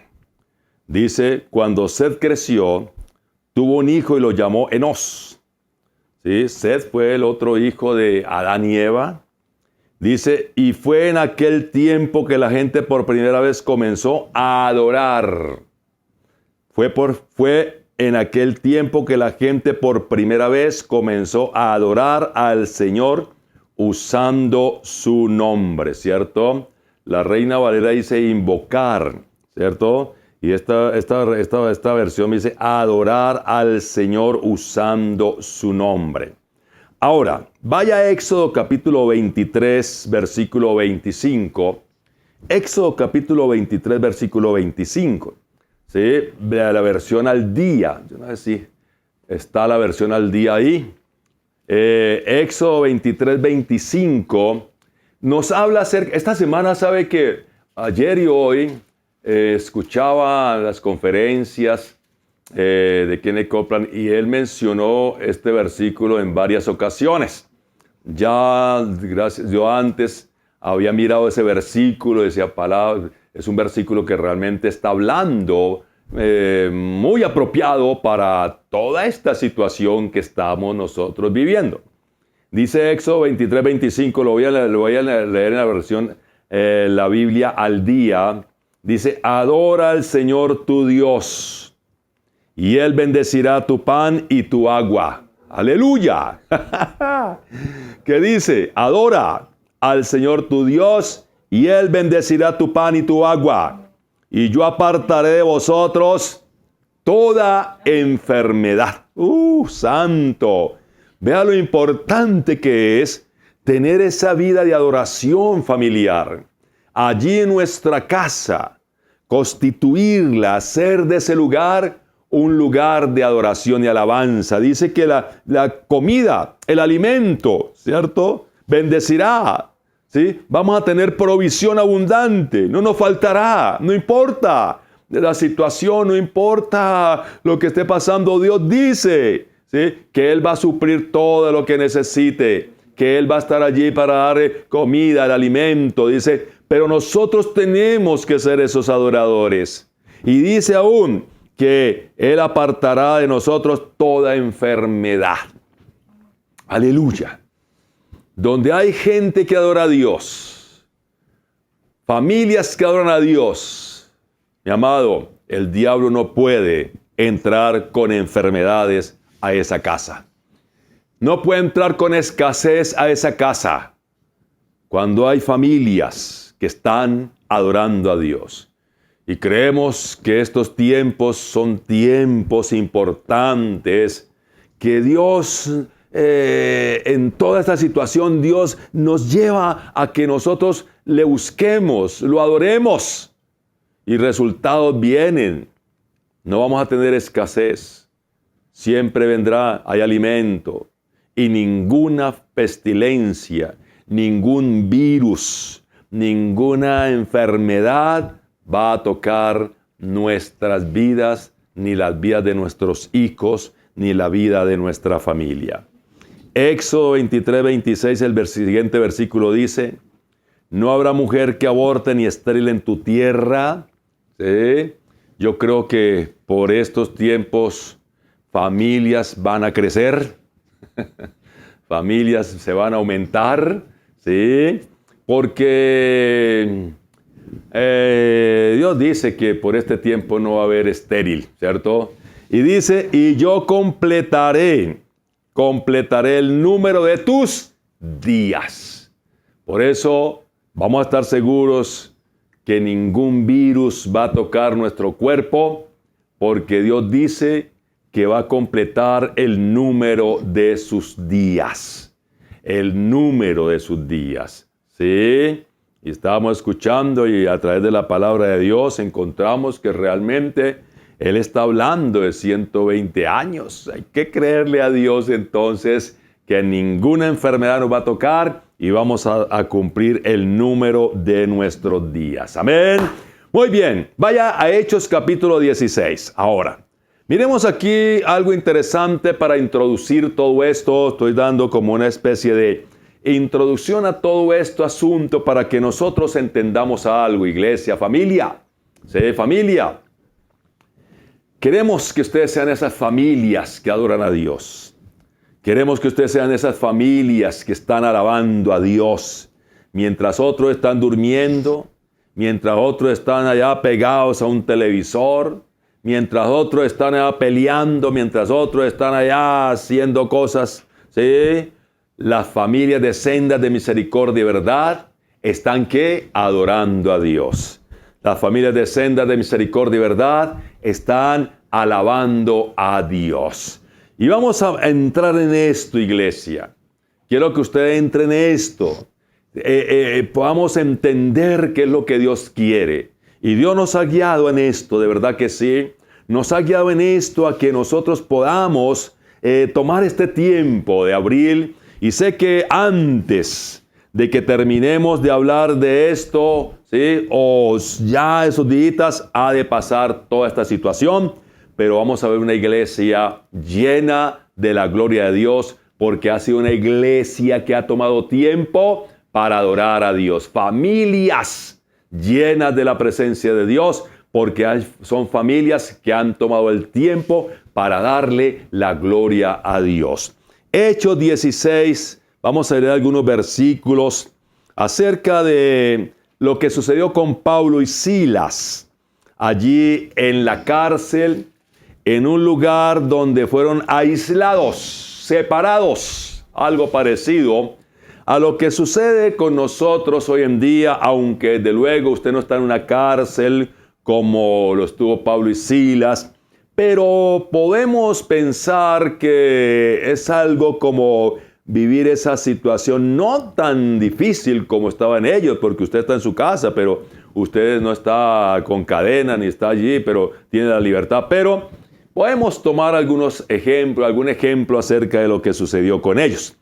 Dice, cuando Set creció, tuvo un hijo y lo llamó Enos. ¿Sí? Set fue el otro hijo de Adán y Eva. Dice, y fue en aquel tiempo que la gente por primera vez comenzó a adorar. Fue en aquel tiempo que la gente por primera vez comenzó a adorar al Señor usando su nombre, ¿cierto? La Reina Valera dice invocar, ¿cierto? Y esta versión dice adorar al Señor usando su nombre. Ahora, vaya a Éxodo capítulo 23, versículo 25. Éxodo capítulo 23, versículo 25. ¿Sí? De la versión al día. Yo no sé si está la versión al día ahí. Éxodo 23, 25. Nos habla acerca... Esta semana sabe que ayer y hoy escuchaba las conferencias de Kenneth Copeland y él mencionó este versículo en varias ocasiones. Yo antes había mirado ese versículo, decía palabra, es un versículo que realmente está hablando muy apropiado para toda esta situación que estamos nosotros viviendo. Dice Éxodo 23, 25, lo voy a leer en la versión, la Biblia al día. Dice, adora al Señor tu Dios, y Él bendecirá tu pan y tu agua. Aleluya. Que dice, adora al Señor tu Dios y Él bendecirá tu pan y tu agua. Y yo apartaré de vosotros toda enfermedad. Santo. Vea lo importante que es tener esa vida de adoración familiar. Allí en nuestra casa, constituirla, hacer de ese lugar un lugar de adoración y alabanza. Dice que la comida, el alimento, ¿cierto? Bendecirá, ¿sí? Vamos a tener provisión abundante, no nos faltará, no importa la situación, no importa lo que esté pasando, Dios dice, ¿sí? Que Él va a suplir todo lo que necesite, que Él va a estar allí para dar comida, el alimento, dice, pero nosotros tenemos que ser esos adoradores. Y dice aún que Él apartará de nosotros toda enfermedad. Aleluya. Donde hay gente que adora a Dios, familias que adoran a Dios, mi amado, el diablo no puede entrar con enfermedades a esa casa. No puede entrar con escasez a esa casa. Cuando hay familias que están adorando a Dios. Y creemos que estos tiempos son tiempos importantes, que Dios, en toda esta situación, Dios nos lleva a que nosotros le busquemos, lo adoremos. Y resultados vienen. No vamos a tener escasez. Siempre vendrá, hay alimento. Y ninguna pestilencia, ningún virus, ninguna enfermedad va a tocar nuestras vidas, ni las vidas de nuestros hijos, ni la vida de nuestra familia. Éxodo 23, 26, el siguiente versículo dice, no habrá mujer que aborte ni estéril en tu tierra. ¿Sí? Yo creo que por estos tiempos familias van a crecer, familias se van a aumentar, ¿sí? Porque Dios dice que por este tiempo no va a haber estéril, ¿cierto? Y dice, y yo completaré el número de tus días. Por eso vamos a estar seguros que ningún virus va a tocar nuestro cuerpo, porque Dios dice que va a completar el número de sus días. El número de sus días. ¿Sí? Y estábamos escuchando y a través de la palabra de Dios encontramos que realmente Él está hablando de 120 años. Hay que creerle a Dios entonces que ninguna enfermedad nos va a tocar y vamos a cumplir el número de nuestros días. Amén. Muy bien, vaya a Hechos capítulo 16. Ahora, miremos aquí algo interesante para introducir todo esto. Estoy dando como una especie de introducción a todo este asunto para que nosotros entendamos algo, iglesia, familia. Sí, familia. Queremos que ustedes sean esas familias que adoran a Dios. Queremos que ustedes sean esas familias que están alabando a Dios. Mientras otros están durmiendo, mientras otros están allá pegados a un televisor, mientras otros están allá peleando, mientras otros están allá haciendo cosas, ¿sí? Las familias de Sendas de Misericordia y Verdad están, ¿qué? Adorando a Dios. Las familias de Sendas de Misericordia y Verdad están alabando a Dios. Y vamos a entrar en esto, iglesia. Quiero que usted entre en esto. Podamos entender qué es lo que Dios quiere. Y Dios nos ha guiado en esto, de verdad que sí. Nos ha guiado en esto a que nosotros podamos tomar este tiempo de abril. Y sé que antes de que terminemos de hablar de esto, ¿sí? O ya esos días ha de pasar toda esta situación, pero vamos a ver una iglesia llena de la gloria de Dios, porque ha sido una iglesia que ha tomado tiempo para adorar a Dios. Familias llenas de la presencia de Dios, porque son familias que han tomado el tiempo para darle la gloria a Dios. Hechos 16, vamos a leer algunos versículos acerca de lo que sucedió con Pablo y Silas, allí en la cárcel, en un lugar donde fueron aislados, separados. Algo parecido a lo que sucede con nosotros hoy en día, aunque de luego usted no está en una cárcel como lo estuvo Pablo y Silas, pero podemos pensar que es algo como vivir esa situación no tan difícil como estaban ellos, porque usted está en su casa, pero usted no está con cadena ni está allí, pero tiene la libertad. Pero podemos tomar algún ejemplo acerca de lo que sucedió con ellos.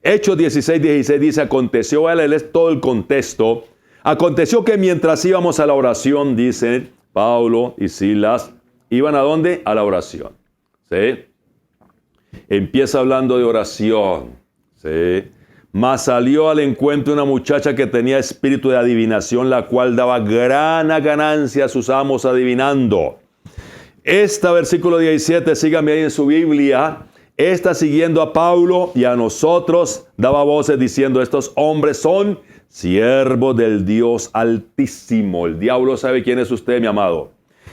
Hechos 16 dice, aconteció, él es todo el contexto, aconteció que mientras íbamos a la oración, dice Pablo y Silas, ¿iban a dónde? A la oración. ¿Sí? Empieza hablando de oración. ¿Sí? Mas salió al encuentro una muchacha que tenía espíritu de adivinación, la cual daba gran ganancia a sus amos adivinando. Versículo 17, síganme ahí en su Biblia. Esta, siguiendo a Pablo y a nosotros, daba voces diciendo, estos hombres son siervos del Dios Altísimo. El diablo sabe quién es usted, mi amado.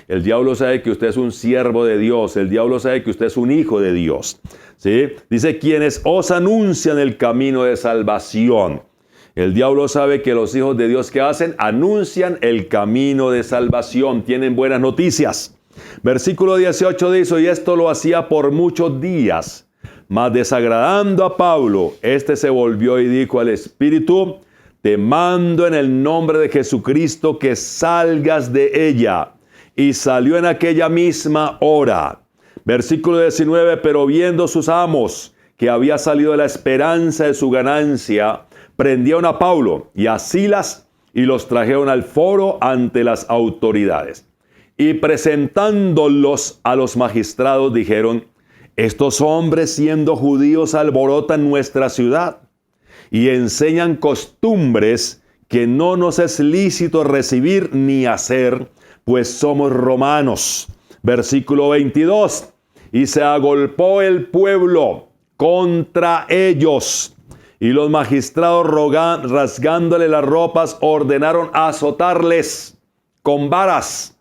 El diablo sabe que usted es un siervo de Dios. El diablo sabe que usted es un hijo de Dios. ¿Sí? Dice, quienes os anuncian el camino de salvación. El diablo sabe que los hijos de Dios, ¿qué hacen? Anuncian el camino de salvación. Tienen buenas noticias. Versículo 18 dice, y esto lo hacía por muchos días. Mas desagradando a Pablo, este se volvió y dijo al Espíritu, te mando en el nombre de Jesucristo que salgas de ella. Y salió en aquella misma hora. Versículo 19, pero viendo sus amos que había salido la esperanza de su ganancia, prendieron a Pablo y a Silas y los trajeron al foro ante las autoridades. Y presentándolos a los magistrados dijeron, estos hombres siendo judíos alborotan nuestra ciudad y enseñan costumbres que no nos es lícito recibir ni hacer, pues somos romanos. Versículo 22. Y se agolpó el pueblo contra ellos. Y los magistrados rasgándole las ropas ordenaron azotarles con varas.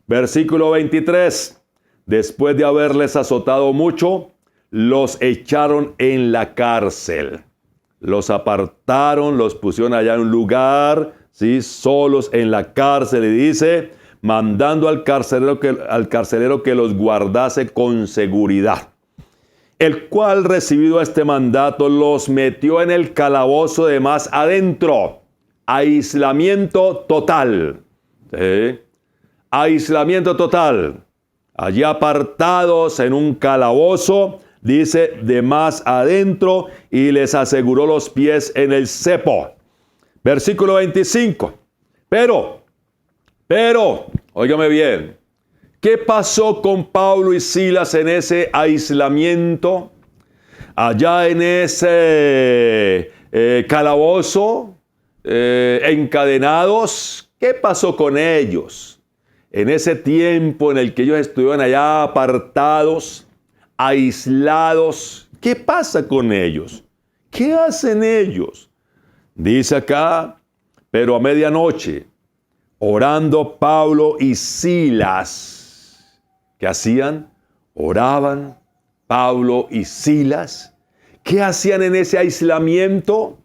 Versículo 23. Después de haberles azotado mucho, los echaron en la cárcel. Los apartaron, los pusieron allá en un lugar, ¿sí? Solos en la cárcel. Y dice, mandando al carcelero que los guardase con seguridad. El cual, recibido este mandato, los metió en el calabozo de más adentro. Aislamiento total. ¿Sí? Aislamiento total. Allí apartados en un calabozo, dice, de más adentro, y les aseguró los pies en el cepo. Versículo 25. Pero, óigame bien, ¿qué pasó con Pablo y Silas en ese aislamiento? Allá en ese calabozo, encadenados, ¿qué pasó con ellos? En ese tiempo en el que ellos estuvieron allá apartados, aislados, ¿qué pasa con ellos? ¿Qué hacen ellos? Dice acá, pero a medianoche, orando Pablo y Silas, ¿qué hacían? Oraban Pablo y Silas. ¿Qué hacían en ese aislamiento?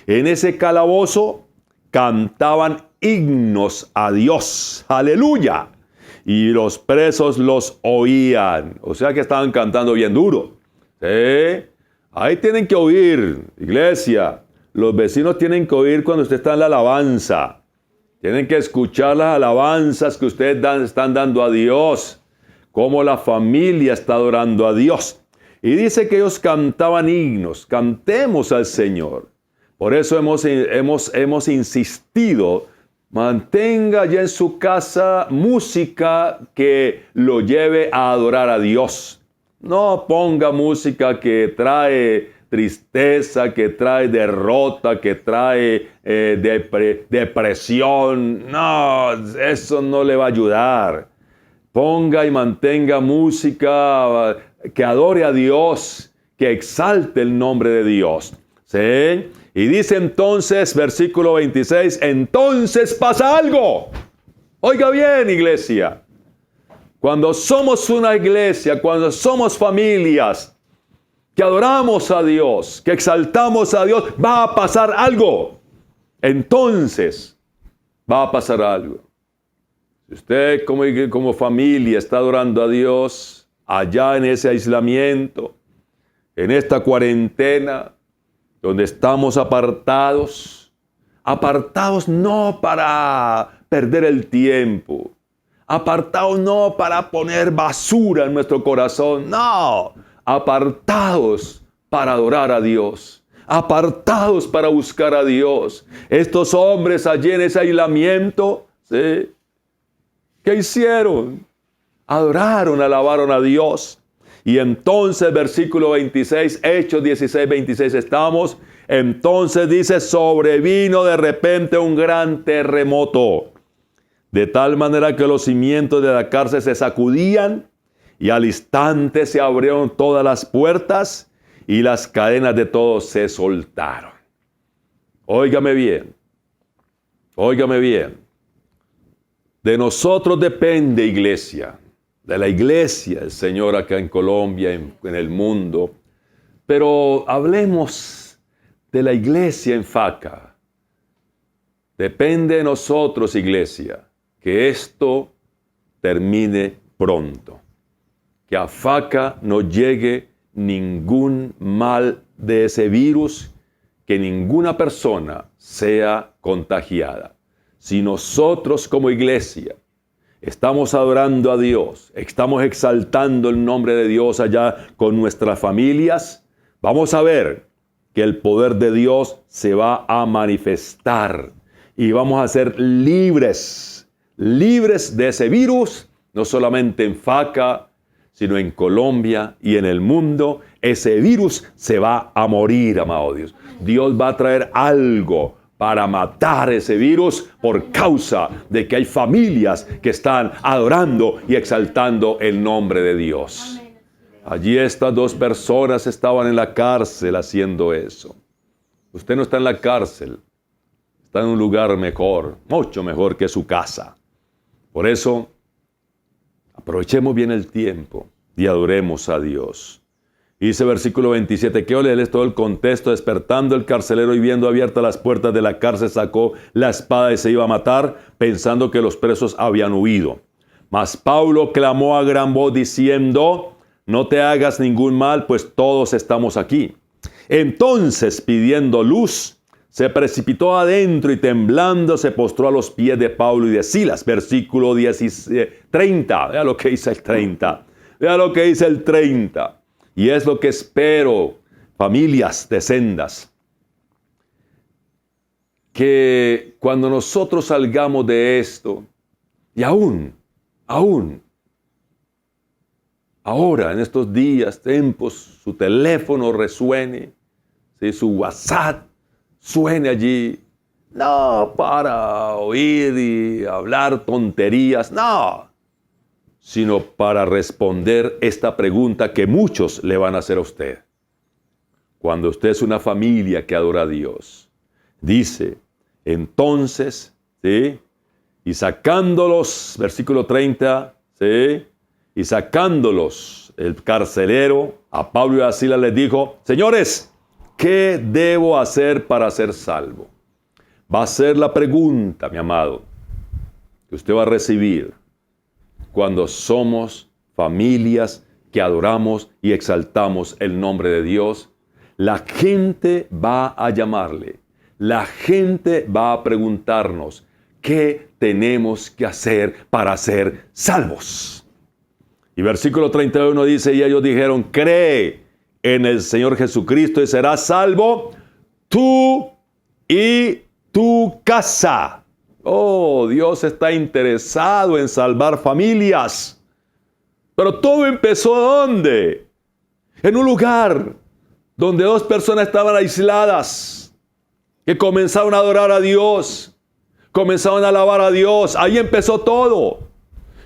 En ese calabozo, cantaban himnos a Dios. ¡Aleluya! Y los presos los oían. O sea que estaban cantando bien duro. ¿Sí? Ahí tienen que oír, iglesia. Los vecinos tienen que oír cuando usted está en la alabanza. Tienen que escuchar las alabanzas que ustedes están dando a Dios. Cómo la familia está adorando a Dios. Y dice que ellos cantaban himnos. Cantemos al Señor. Por eso hemos insistido. Mantenga ya en su casa música que lo lleve a adorar a Dios. No ponga música que trae tristeza, que trae derrota, que trae depresión. No, eso no le va a ayudar. Ponga y mantenga música que adore a Dios, que exalte el nombre de Dios. ¿Sí? Y dice entonces, versículo 26, entonces pasa algo. Oiga bien, iglesia. Cuando somos una iglesia, cuando somos familias, que adoramos a Dios, que exaltamos a Dios, va a pasar algo. Entonces, va a pasar algo. Si usted como familia está adorando a Dios, allá en ese aislamiento, en esta cuarentena, donde estamos apartados no para perder el tiempo, apartados no para poner basura en nuestro corazón, no, apartados para adorar a Dios, apartados para buscar a Dios. Estos hombres allí en ese aislamiento, ¿sí? ¿Qué hicieron? Adoraron, alabaron a Dios. Y entonces, versículo 26, Hechos 16, 26 estamos. Entonces dice, sobrevino de repente un gran terremoto, de tal manera que los cimientos de la cárcel se sacudían, y al instante se abrieron todas las puertas, y las cadenas de todos se soltaron. Óigame bien, óigame bien. De nosotros depende, iglesia, de la iglesia del Señor acá en Colombia, en el mundo. Pero hablemos de la iglesia en Faca. Depende de nosotros, iglesia, que esto termine pronto. Que a Faca no llegue ningún mal de ese virus, que ninguna persona sea contagiada. Si nosotros como iglesia estamos adorando a Dios, estamos exaltando el nombre de Dios allá con nuestras familias, vamos a ver que el poder de Dios se va a manifestar y vamos a ser libres de ese virus, no solamente en Faca, sino en Colombia y en el mundo. Ese virus se va a morir, amado Dios. Dios va a traer algo para matar ese virus por causa de que hay familias que están adorando y exaltando el nombre de Dios. Allí estas dos personas estaban en la cárcel haciendo eso. Usted no está en la cárcel, está en un lugar mejor, mucho mejor que su casa. Por eso, aprovechemos bien el tiempo y adoremos a Dios. Dice versículo 27, quiero leerles todo el contexto. Despertando el carcelero y viendo abiertas las puertas de la cárcel, sacó la espada y se iba a matar, pensando que los presos habían huido. Mas Pablo clamó a gran voz diciendo, no te hagas ningún mal, pues todos estamos aquí. Entonces, pidiendo luz, se precipitó adentro y temblando se postró a los pies de Pablo y de Silas. Versículo 30, vea lo que dice el 30. Vea lo que dice el 30. Y es lo que espero, familias de sendas, que cuando nosotros salgamos de esto, y aún, ahora, en estos días, tiempos, su teléfono resuene, ¿sí? Su WhatsApp suene allí, no para oír y hablar tonterías, no, sino para responder esta pregunta que muchos le van a hacer a usted. Cuando usted es una familia que adora a Dios, dice, entonces, ¿sí? Y sacándolos, versículo 30, ¿sí? Y sacándolos, el carcelero, a Pablo y a Silas les dijo, señores, ¿qué debo hacer para ser salvo? Va a ser la pregunta, mi amado, que usted va a recibir cuando somos familias que adoramos y exaltamos el nombre de Dios. La gente va a llamarle, la gente va a preguntarnos, ¿qué tenemos que hacer para ser salvos? Y versículo 31 dice, y ellos dijeron, cree en el Señor Jesucristo y serás salvo, tú y tu casa. Oh, Dios está interesado en salvar familias. Pero todo empezó ¿dónde? En un lugar donde dos personas estaban aisladas, que comenzaron a adorar a Dios, comenzaron a alabar a Dios. Ahí empezó todo.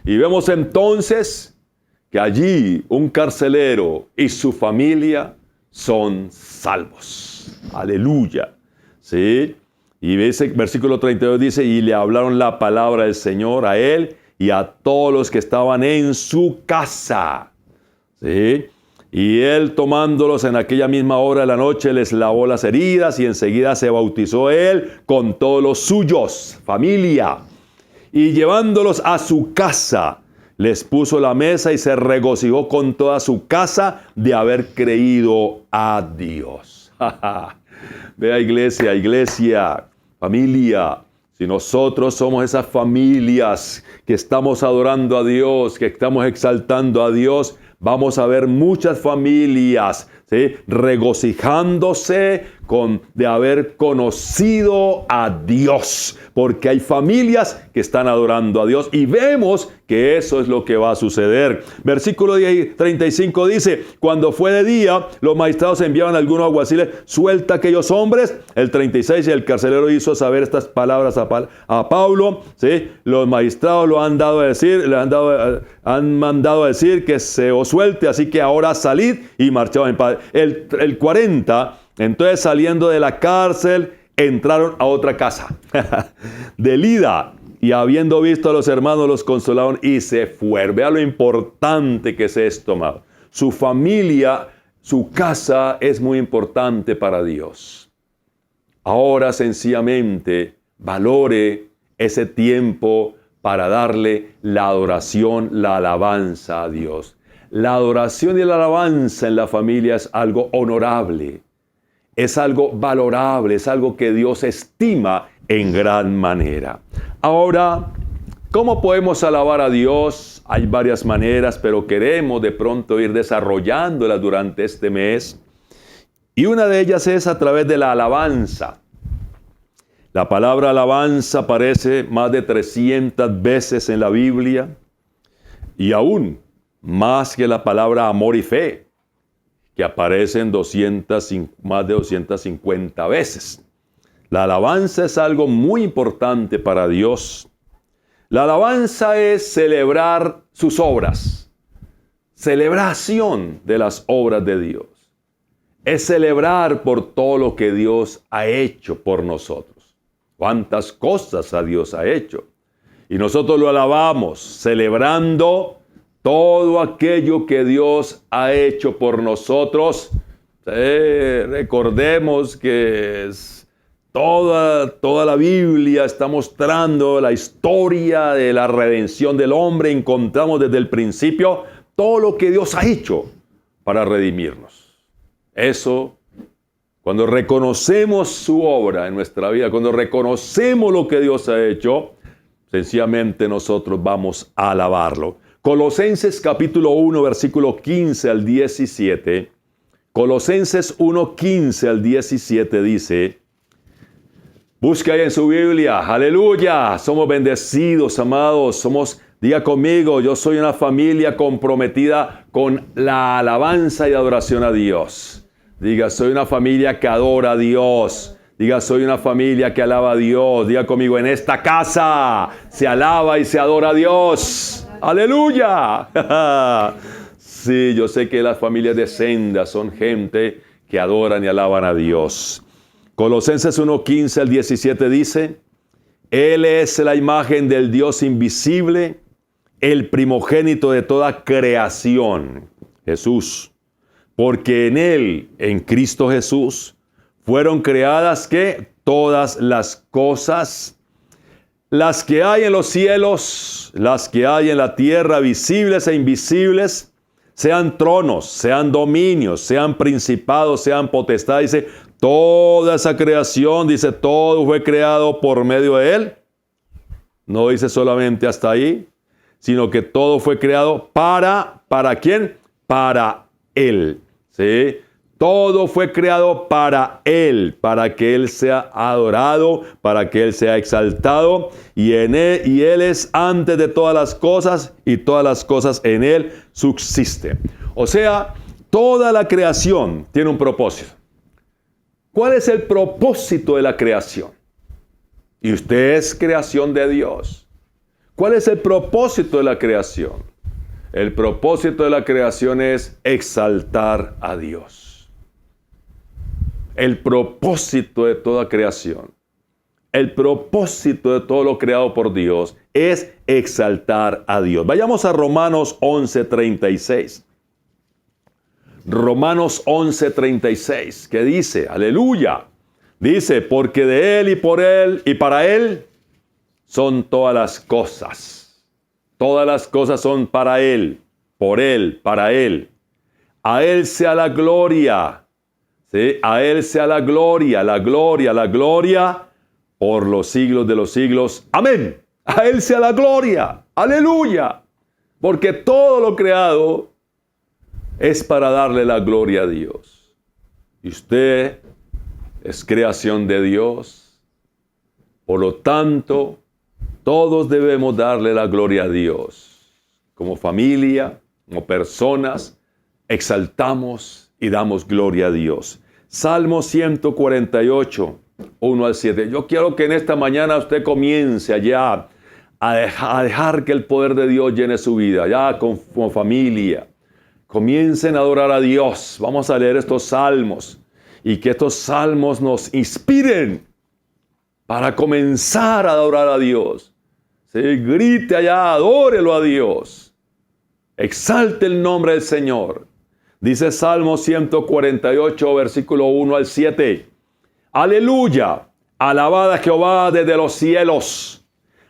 Y vemos entonces que allí un carcelero y su familia son salvos. Aleluya. ¿Sí? Y ese versículo 32 dice, y le hablaron la palabra del Señor a él y a todos los que estaban en su casa. ¿Sí? Y él, tomándolos en aquella misma hora de la noche, les lavó las heridas y enseguida se bautizó él con todos los suyos, familia. Y llevándolos a su casa, les puso la mesa y se regocijó con toda su casa de haber creído a Dios. Vea, iglesia, familia. Si nosotros somos esas familias que estamos adorando a Dios, que estamos exaltando a Dios, vamos a ver muchas familias, ¿sí?, regocijándose de haber conocido a Dios, porque hay familias que están adorando a Dios y vemos que eso es lo que va a suceder. Versículo 35 dice: cuando fue de día, los magistrados enviaban a algunos alguaciles: suelta a aquellos hombres. El 36, y el carcelero hizo saber estas palabras a Pablo, ¿sí? Los magistrados lo han dado a decir, han mandado a decir que se os suelte, así que ahora salid, y marchaban en paz. El 40, entonces saliendo de la cárcel, entraron a otra casa de Lida, y habiendo visto a los hermanos, los consolaron y se fueron. Vea lo importante que es esto, amado. Su familia, su casa es muy importante para Dios. Ahora sencillamente valore ese tiempo para darle la adoración, la alabanza a Dios. La adoración y la alabanza en la familia es algo honorable, es algo valorable, es algo que Dios estima en gran manera. Ahora, ¿cómo podemos alabar a Dios? Hay varias maneras, pero queremos de pronto ir desarrollándolas durante este mes. Y una de ellas es a través de la alabanza. La palabra alabanza aparece más de 300 veces en la Biblia, y aún más que la palabra amor y fe, que aparecen más de 250 veces. La alabanza es algo muy importante para Dios. La alabanza es celebrar sus obras, celebración de las obras de Dios. Es celebrar por todo lo que Dios ha hecho por nosotros. Cuántas cosas a Dios ha hecho. Y nosotros lo alabamos, celebrando todo aquello que Dios ha hecho por nosotros. Recordemos que toda la Biblia está mostrando la historia de la redención del hombre. Encontramos desde el principio todo lo que Dios ha hecho para redimirnos. Eso, cuando reconocemos su obra en nuestra vida, cuando reconocemos lo que Dios ha hecho, sencillamente nosotros vamos a alabarlo. Colosenses capítulo 1, versículo 15 al 17. Colosenses 1, 15 al 17 dice: busca ahí en su Biblia, aleluya, somos bendecidos, amados, diga conmigo, yo soy una familia comprometida con la alabanza y adoración a Dios. Diga, soy una familia que adora a Dios. Diga, soy una familia que alaba a Dios. Diga conmigo, en esta casa se alaba y se adora a Dios. ¡Aleluya! Sí, yo sé que las familias de Senda son gente que adoran y alaban a Dios. Colosenses 1, 15 al 17 dice: Él es la imagen del Dios invisible, el primogénito de toda creación, Jesús. Porque en Él, en Cristo Jesús, fueron creadas, ¿qué? Todas las cosas, las que hay en los cielos, las que hay en la tierra, visibles e invisibles, sean tronos, sean dominios, sean principados, sean potestades. Dice, toda esa creación, dice, todo fue creado por medio de Él. No dice solamente hasta ahí, sino que todo fue creado ¿para quién? Para Él. ¿Sí? Todo fue creado para Él, para que Él sea adorado, para que Él sea exaltado, y Él es antes de todas las cosas, y todas las cosas en Él subsisten. O sea, toda la creación tiene un propósito. ¿Cuál es el propósito de la creación? Y usted es creación de Dios. ¿Cuál es el propósito de la creación? El propósito de la creación es exaltar a Dios. El propósito de toda creación, el propósito de todo lo creado por Dios es exaltar a Dios. Vayamos a Romanos 11:36. Romanos 11:36, que dice, aleluya, dice, porque de Él y por Él y para Él son todas las cosas. Todas las cosas son para Él, por Él, para Él. A Él sea la gloria, ¿sí? A Él sea la gloria, la gloria, la gloria por los siglos de los siglos. Amén. A Él sea la gloria, aleluya. Porque todo lo creado es para darle la gloria a Dios. Y usted es creación de Dios. Por lo tanto, todos debemos darle la gloria a Dios. Como familia, como personas, exaltamos y damos gloria a Dios. Salmo 148, 1 al 7. Yo quiero que en esta mañana usted comience allá a dejar que el poder de Dios llene su vida, ya como familia. Comiencen a adorar a Dios. Vamos a leer estos salmos y que estos salmos nos inspiren para comenzar a adorar a Dios. Sí, grite allá, adórelo a Dios. Exalte el nombre del Señor. Dice Salmo 148, versículo 1 al 7. Aleluya, alabad a Jehová desde los cielos.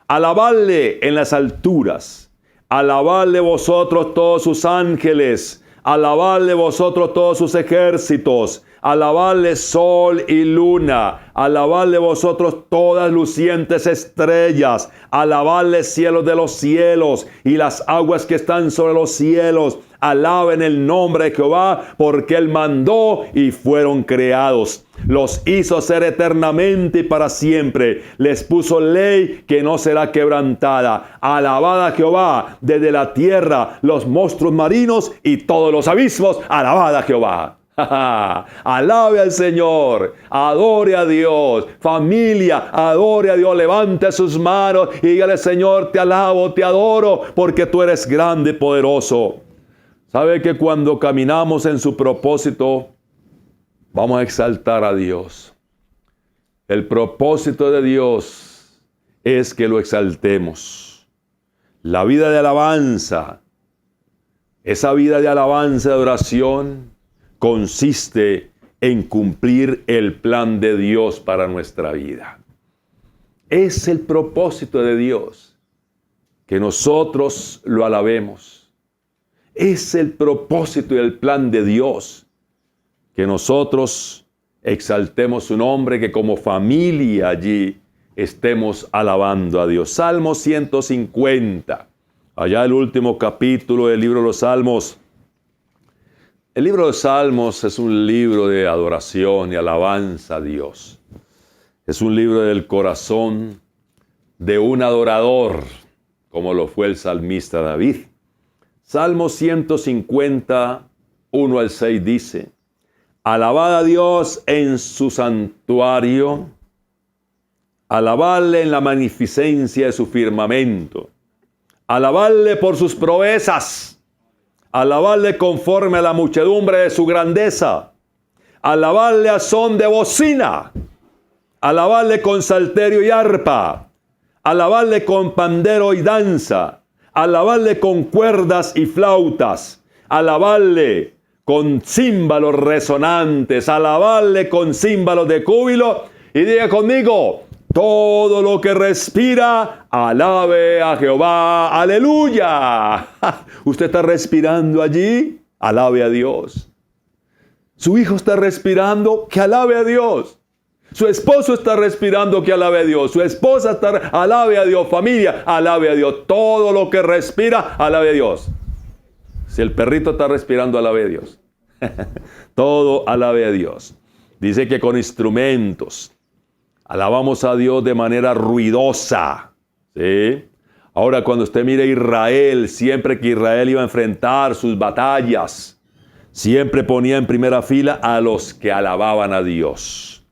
Alabadle en las alturas. Alabadle vosotros todos sus ángeles. Alabadle vosotros todos sus ejércitos. Alabadle sol y luna. Alabadle vosotros todas lucientes estrellas. Alabadle cielos de los cielos y las aguas que están sobre los cielos. Alaben el nombre de Jehová, porque Él mandó y fueron creados. Los hizo ser eternamente y para siempre. Les puso ley que no será quebrantada. Alabad a Jehová desde la tierra, los monstruos marinos y todos los abismos. Alabad a Jehová. Alabe al Señor, adore a Dios, familia, adore a Dios, levante sus manos y dígale: Señor, te alabo, te adoro, porque tú eres grande y poderoso. ¿Sabe que cuando caminamos en su propósito, vamos a exaltar a Dios? El propósito de Dios es que lo exaltemos. La vida de alabanza, esa vida de alabanza, de adoración, consiste en cumplir el plan de Dios para nuestra vida. Es el propósito de Dios, que nosotros lo alabemos. Es el propósito y el plan de Dios, que nosotros exaltemos su nombre, que como familia allí estemos alabando a Dios. Salmo 150, allá el último capítulo del libro de los Salmos. El libro de Salmos es un libro de adoración y alabanza a Dios. Es un libro del corazón de un adorador, como lo fue el salmista David. Salmo 150, 1 al 6 dice: alabad a Dios en su santuario, alabadle en la magnificencia de su firmamento, alabadle por sus proezas, alabadle conforme a la muchedumbre de su grandeza, alabadle a son de bocina, alabadle con salterio y arpa, alabadle con pandero y danza, alabadle con cuerdas y flautas, alabadle con címbalos resonantes, alabadle con címbalos de júbilo, y diga conmigo: todo lo que respira, alabe a Jehová. ¡Aleluya! ¿Usted está respirando allí? Alabe a Dios. Su hijo está respirando, que alabe a Dios. Su esposo está respirando, que alabe a Dios. Su esposa está, alabe a Dios. Familia, alabe a Dios. Todo lo que respira, alabe a Dios. Si el perrito está respirando, alabe a Dios. Todo alabe a Dios. Dice que con instrumentos alabamos a Dios de manera ruidosa. ¿Sí? Ahora, cuando usted mire a Israel, siempre que Israel iba a enfrentar sus batallas, siempre ponía en primera fila a los que alababan a Dios,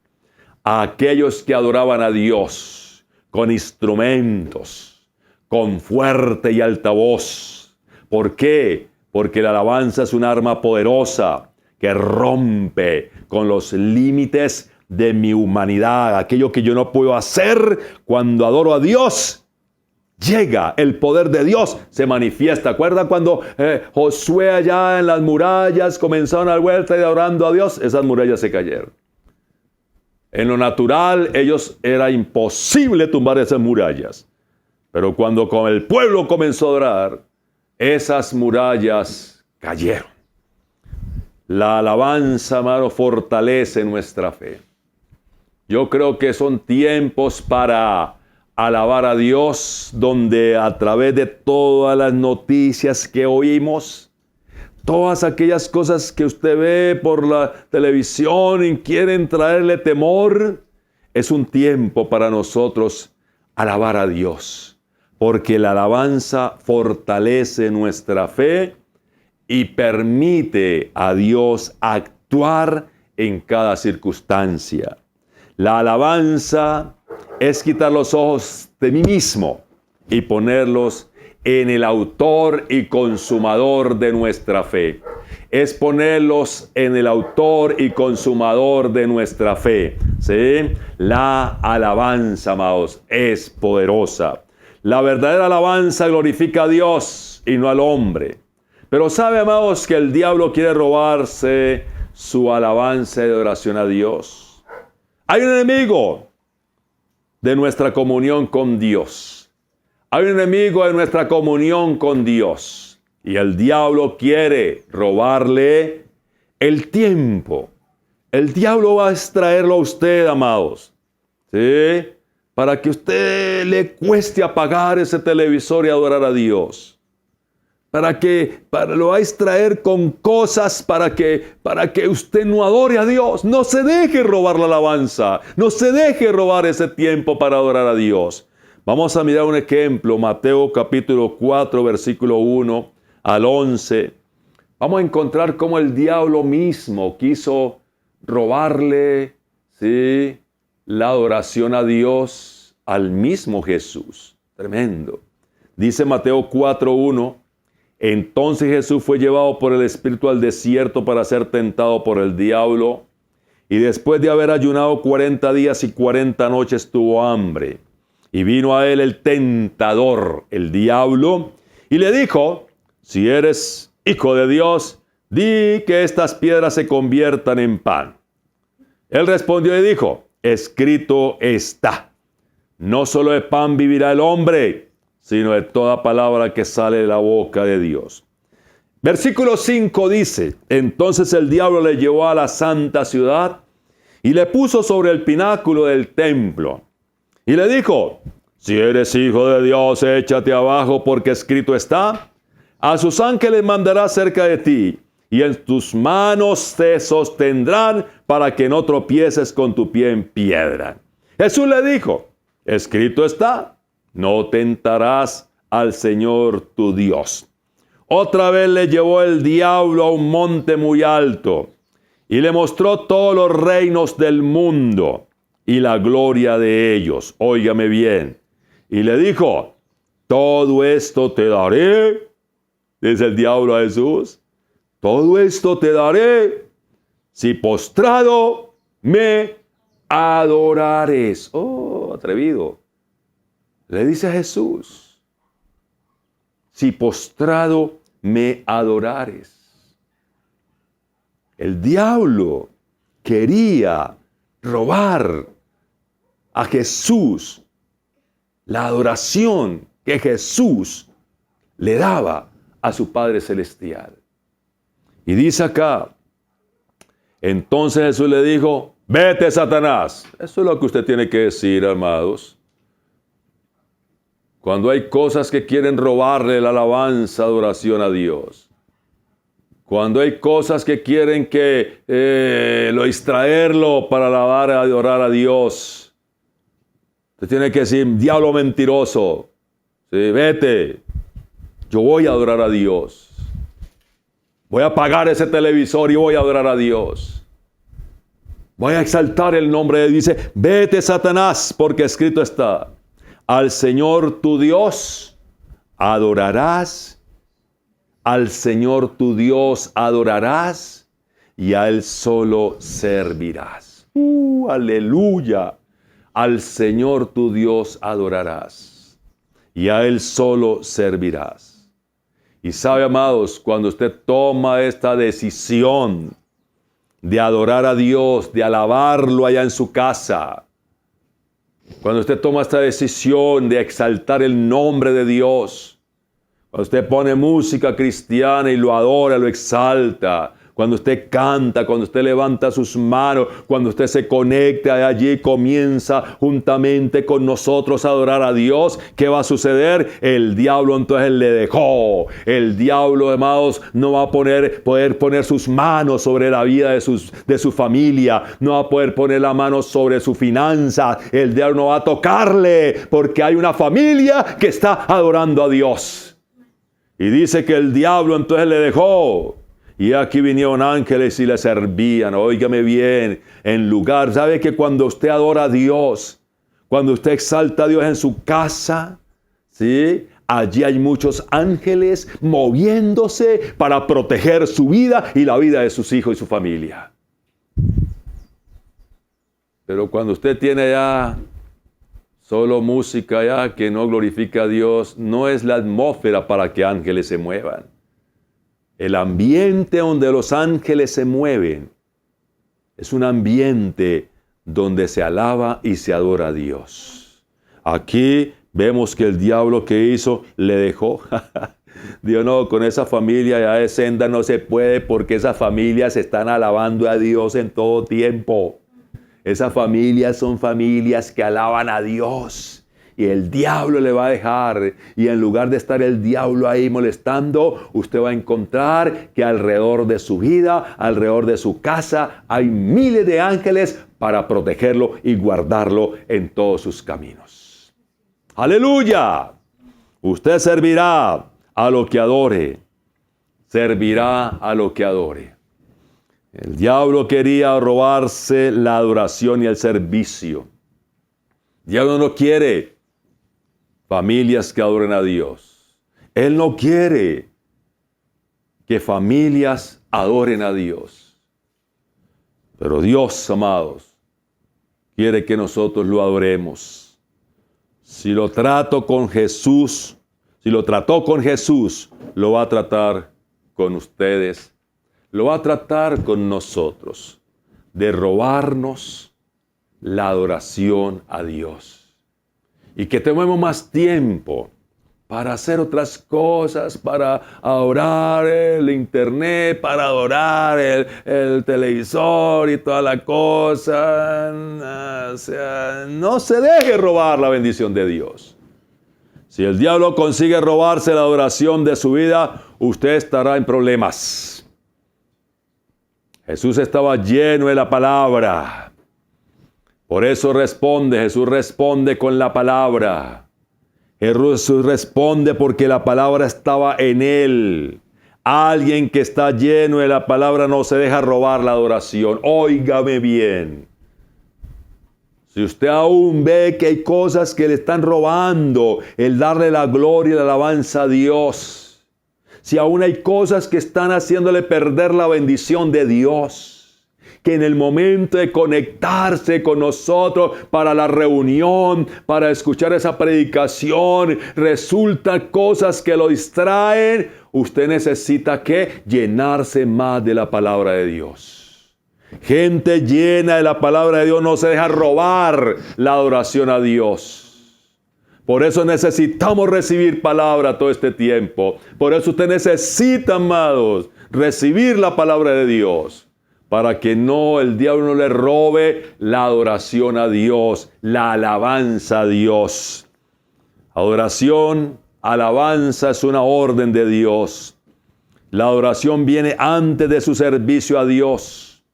a aquellos que adoraban a Dios con instrumentos, con fuerte y alta voz. ¿Por qué? Porque la alabanza es un arma poderosa que rompe con los límites de mi humanidad. Aquello que yo no puedo hacer, cuando adoro a Dios, llega, el poder de Dios se manifiesta. ¿Acuerdan cuando Josué allá en las murallas comenzaron a dar vuelta y adorando a Dios? Esas murallas se cayeron. En lo natural, era imposible tumbar esas murallas. Pero cuando con el pueblo comenzó a orar, esas murallas cayeron. La alabanza, hermano, fortalece nuestra fe. Yo creo que son tiempos para alabar a Dios, donde a través de todas las noticias que oímos, todas aquellas cosas que usted ve por la televisión y quieren traerle temor, es un tiempo para nosotros alabar a Dios, porque la alabanza fortalece nuestra fe y permite a Dios actuar en cada circunstancia. La alabanza es quitar los ojos de mí mismo y ponerlos en el autor y consumador de nuestra fe. Es ponerlos en el autor y consumador de nuestra fe. ¿Sí? La alabanza, amados, es poderosa. La verdadera alabanza glorifica a Dios y no al hombre. Pero sabe, amados, que el diablo quiere robarse su alabanza y adoración a Dios. Hay un enemigo de nuestra comunión con Dios. Hay un enemigo de nuestra comunión con Dios. Y el diablo quiere robarle el tiempo. El diablo va a extraerlo a usted, amados, ¿sí? Para que usted le cueste apagar ese televisor y adorar a Dios. Lo va a extraer con cosas para que usted no adore a Dios. No se deje robar la alabanza. No se deje robar ese tiempo para adorar a Dios. Vamos a mirar un ejemplo. Mateo capítulo 4, versículo 1 al 11. Vamos a encontrar cómo el diablo mismo quiso robarle, ¿sí?, la adoración a Dios al mismo Jesús. Tremendo. Dice Mateo 4:1. Entonces Jesús fue llevado por el Espíritu al desierto para ser tentado por el diablo. Y después de haber ayunado 40 días y 40 noches tuvo hambre. Y vino a él el tentador, el diablo, y le dijo: si eres hijo de Dios, di que estas piedras se conviertan en pan. Él respondió y dijo: escrito está, no solo de pan vivirá el hombre, sino de toda palabra que sale de la boca de Dios. Versículo 5 dice: entonces el diablo le llevó a la santa ciudad y le puso sobre el pináculo del templo. Y le dijo: si eres hijo de Dios, échate abajo, porque escrito está: a sus ángeles mandará cerca de ti, y en tus manos te sostendrán para que no tropieces con tu pie en piedra. Jesús le dijo: escrito está, no tentarás al Señor tu Dios. Otra vez le llevó el diablo a un monte muy alto y le mostró todos los reinos del mundo y la gloria de ellos. Óigame bien. Y le dijo: todo esto te daré, dice el diablo a Jesús, todo esto te daré si postrado me adorares. Oh, atrevido. Le dice a Jesús: si postrado me adorares. El diablo quería robar a Jesús la adoración que Jesús le daba a su Padre Celestial. Y dice acá: entonces Jesús le dijo: vete, Satanás. Eso es lo que usted tiene que decir, amados. Cuando hay cosas que quieren robarle la alabanza, adoración a Dios. Cuando hay cosas que quieren lo distraerlo para alabar, adorar a Dios. Usted tiene que decir: diablo mentiroso, sí, vete. Yo voy a adorar a Dios. Voy a apagar ese televisor y voy a adorar a Dios. Voy a exaltar el nombre de Dios. Dice: vete, Satanás, porque escrito está: al Señor tu Dios adorarás, al Señor tu Dios adorarás y a Él solo servirás. Aleluya. Al Señor tu Dios adorarás y a Él solo servirás. Y sabe, amados, cuando usted toma esta decisión de adorar a Dios, de alabarlo allá en su casa, cuando usted toma esta decisión de exaltar el nombre de Dios, cuando usted pone música cristiana y lo adora, lo exalta, cuando usted canta, cuando usted levanta sus manos, cuando usted se conecta allí y comienza juntamente con nosotros a adorar a Dios, ¿qué va a suceder? El diablo entonces le dejó. El diablo, amados, no va a poder poner sus manos sobre la vida de su familia, no va a poder poner la mano sobre su finanza. El diablo no va a tocarle porque hay una familia que está adorando a Dios. Y dice que el diablo entonces le dejó. Y aquí vinieron ángeles y le servían. Óigame bien, en lugar, ¿sabe que cuando usted adora a Dios, cuando usted exalta a Dios en su casa, ¿sí? Allí hay muchos ángeles moviéndose para proteger su vida y la vida de sus hijos y su familia. Pero cuando usted tiene ya solo música ya que no glorifica a Dios, no es la atmósfera para que ángeles se muevan. El ambiente donde los ángeles se mueven es un ambiente donde se alaba y se adora a Dios. Aquí vemos que el diablo que hizo le dejó. Dios, no, con esa familia ya de senda no se puede porque esas familias están alabando a Dios en todo tiempo. Esas familias son familias que alaban a Dios. Y el diablo le va a dejar. Y en lugar de estar el diablo ahí molestando, usted va a encontrar que alrededor de su vida, alrededor de su casa, hay miles de ángeles para protegerlo y guardarlo en todos sus caminos. ¡Aleluya! Usted servirá a lo que adore. Servirá a lo que adore. El diablo quería robarse la adoración y el servicio. El diablo no quiere familias que adoren a Dios. Él no quiere que familias adoren a Dios. Pero Dios, amados, quiere que nosotros lo adoremos. Si lo trató con Jesús, lo va a tratar con ustedes, lo va a tratar con nosotros, de robarnos la adoración a Dios. Y que tomemos más tiempo para hacer otras cosas, para adorar el internet, para adorar el televisor y toda la cosa. O sea, no se deje robar la bendición de Dios. Si el diablo consigue robarse la adoración de su vida, usted estará en problemas. Jesús estaba lleno de la palabra. Por eso Jesús responde con la palabra. Jesús responde porque la palabra estaba en él. Alguien que está lleno de la palabra no se deja robar la adoración. Óigame bien. Si usted aún ve que hay cosas que le están robando el darle la gloria y la alabanza a Dios. Si aún hay cosas que están haciéndole perder la bendición de Dios. Que en el momento de conectarse con nosotros para la reunión, para escuchar esa predicación, resultan cosas que lo distraen. Usted necesita que llenarse más de la palabra de Dios. Gente llena de la palabra de Dios no se deja robar la adoración a Dios. Por eso necesitamos recibir palabra todo este tiempo. Por eso usted necesita, amados, recibir la palabra de Dios. Para que el diablo no le robe la adoración a Dios, la alabanza a Dios. Adoración, alabanza es una orden de Dios. La adoración viene antes de su servicio a Dios.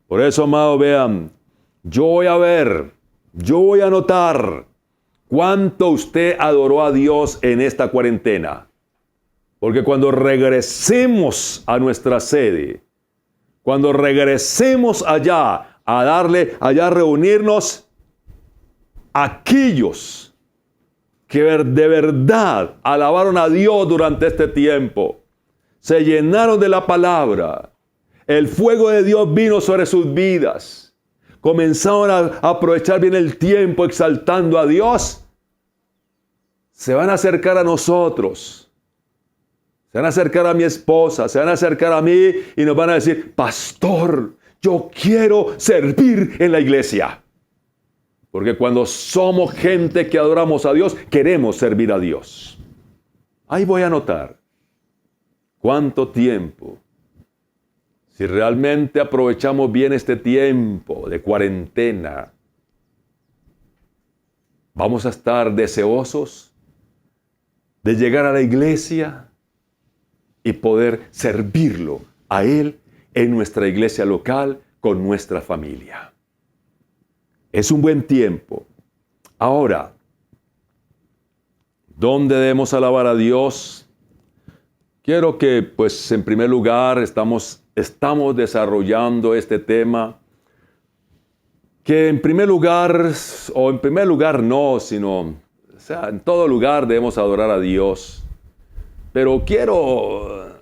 Por eso, amados, vean, yo voy a notar cuánto usted adoró a Dios en esta cuarentena. Porque cuando regresemos a nuestra sede, cuando regresemos allá a reunirnos, aquellos que de verdad alabaron a Dios durante este tiempo, se llenaron de la palabra, el fuego de Dios vino sobre sus vidas, comenzaron a aprovechar bien el tiempo exaltando a Dios, se van a acercar a nosotros, se van a acercar a mi esposa, se van a acercar a mí y nos van a decir, pastor, yo quiero servir en la iglesia. Porque cuando somos gente que adoramos a Dios, queremos servir a Dios. Ahí voy a anotar cuánto tiempo, si realmente aprovechamos bien este tiempo de cuarentena, vamos a estar deseosos de llegar a la iglesia y poder servirlo a Él en nuestra iglesia local con nuestra familia. Es un buen tiempo. Ahora, ¿dónde debemos alabar a Dios? Quiero que, pues, en primer lugar, estamos desarrollando este tema, que en primer lugar no, sino, o sea, en todo lugar debemos adorar a Dios. Pero quiero,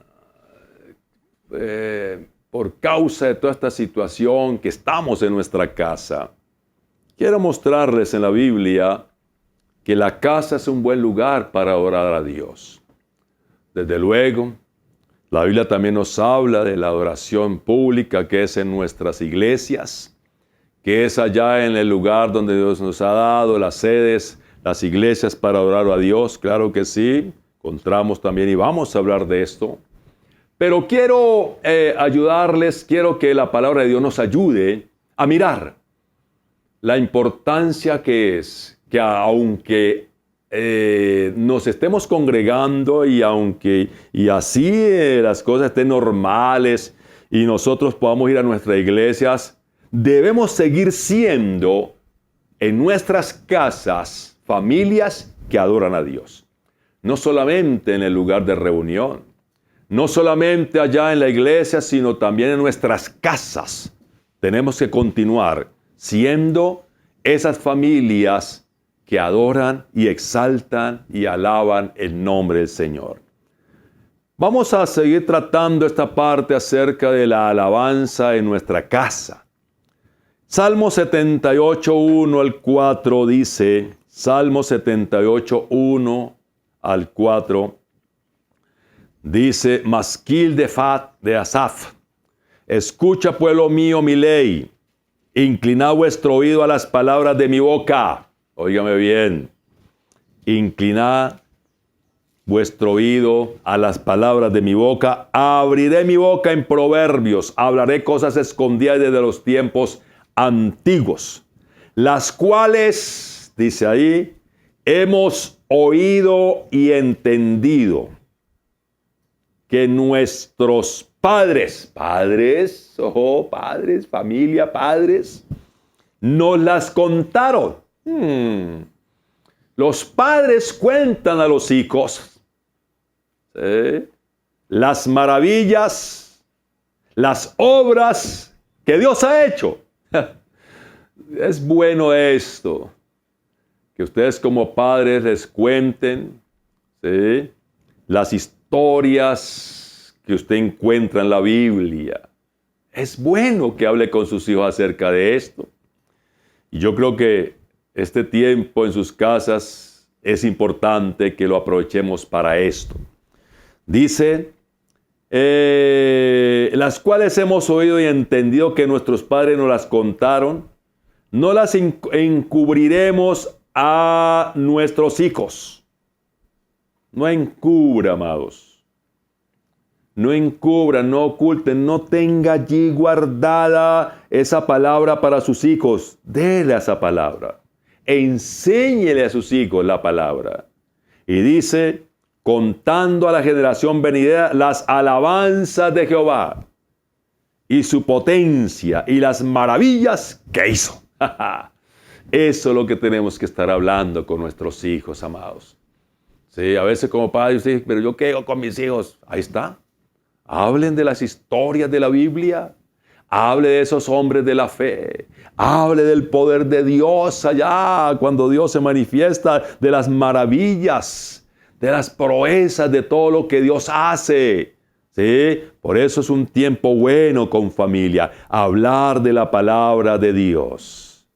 por causa de toda esta situación que estamos en nuestra casa, quiero mostrarles en la Biblia que la casa es un buen lugar para adorar a Dios. Desde luego, la Biblia también nos habla de la adoración pública que es en nuestras iglesias, que es allá en el lugar donde Dios nos ha dado las sedes, las iglesias para adorar a Dios. Claro que sí, encontramos también y vamos a hablar de esto. Pero quiero ayudarles, quiero que la palabra de Dios nos ayude a mirar la importancia que es que aunque nos estemos congregando y así las cosas estén normales y nosotros podamos ir a nuestras iglesias, debemos seguir siendo en nuestras casas familias que adoran a Dios. No solamente en el lugar de reunión, no solamente allá en la iglesia, sino también en nuestras casas. Tenemos que continuar siendo esas familias que adoran y exaltan y alaban el nombre del Señor. Vamos a seguir tratando esta parte acerca de la alabanza en nuestra casa. Salmo 78, 1 al 4 dice, Salmo 78, 1 al 4, dice, Masquil de Asaf, escucha, pueblo mío, mi ley, inclinad vuestro oído a las palabras de mi boca. Óigame bien, inclinad vuestro oído a las palabras de mi boca. Abriré mi boca en proverbios, hablaré cosas escondidas desde los tiempos antiguos, las cuales, dice ahí, hemos oído y entendido que nuestros padres, familia, padres, nos las contaron. Los padres cuentan a los hijos, ¿sí?, las maravillas, las obras que Dios ha hecho. Es bueno esto, que ustedes como padres les cuenten, ¿sí?, las historias que usted encuentra en la Biblia. Es bueno que hable con sus hijos acerca de esto. Y yo creo que este tiempo en sus casas es importante que lo aprovechemos para esto. Dice, las cuales hemos oído y entendido que nuestros padres nos las contaron, no las encubriremos a nuestros hijos. No encubra, amados. No encubran, no oculten, no tenga allí guardada esa palabra para sus hijos. Dele esa palabra. Enséñele a sus hijos la palabra. Y dice, contando a la generación venidera las alabanzas de Jehová y su potencia y las maravillas que hizo. Eso es lo que tenemos que estar hablando con nuestros hijos, amados. Sí, a veces como padre usted dice, pero ¿yo qué hago con mis hijos? Ahí está. Hablen de las historias de la Biblia. Hable de esos hombres de la fe. Hable del poder de Dios allá, cuando Dios se manifiesta, de las maravillas, de las proezas, de todo lo que Dios hace. ¿Sí? Por eso es un tiempo bueno con familia, hablar de la palabra de Dios.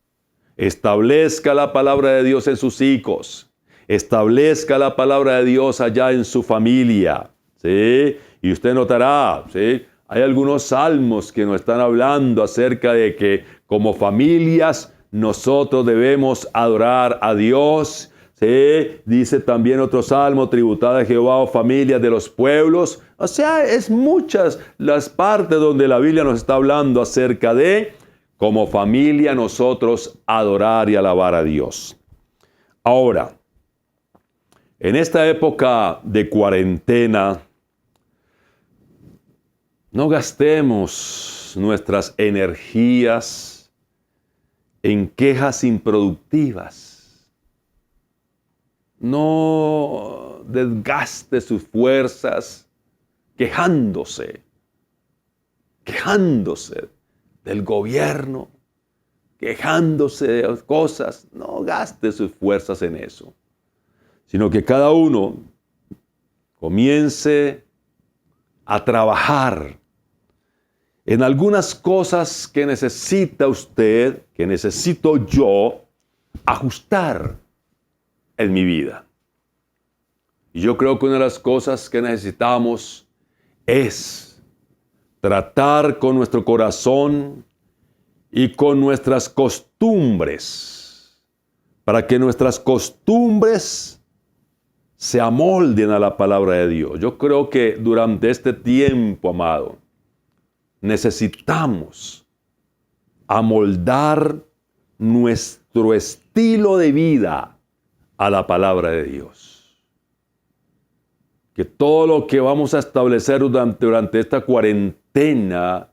Establezca la palabra de Dios en sus hijos. establezca la palabra de Dios allá en su familia, ¿sí? Y usted notará, ¿sí? Hay algunos salmos que nos están hablando acerca de que como familias nosotros debemos adorar a Dios. ¿Sí? Dice también otro salmo, tributad a Jehová, oh familias de los pueblos. O sea, es muchas las partes donde la Biblia nos está hablando acerca de, como familia, nosotros adorar y alabar a Dios. Ahora, en esta época de cuarentena, no gastemos nuestras energías en quejas improductivas. No desgaste sus fuerzas quejándose del gobierno, quejándose de las cosas. No gaste sus fuerzas en eso, sino que cada uno comience a trabajar en algunas cosas que necesita usted, que necesito yo, ajustar en mi vida. Y yo creo que una de las cosas que necesitamos es tratar con nuestro corazón y con nuestras costumbres, para que nuestras costumbres se amolden a la palabra de Dios. Yo creo que durante este tiempo, amado, necesitamos amoldar nuestro estilo de vida a la palabra de Dios. Que todo lo que vamos a establecer durante esta cuarentena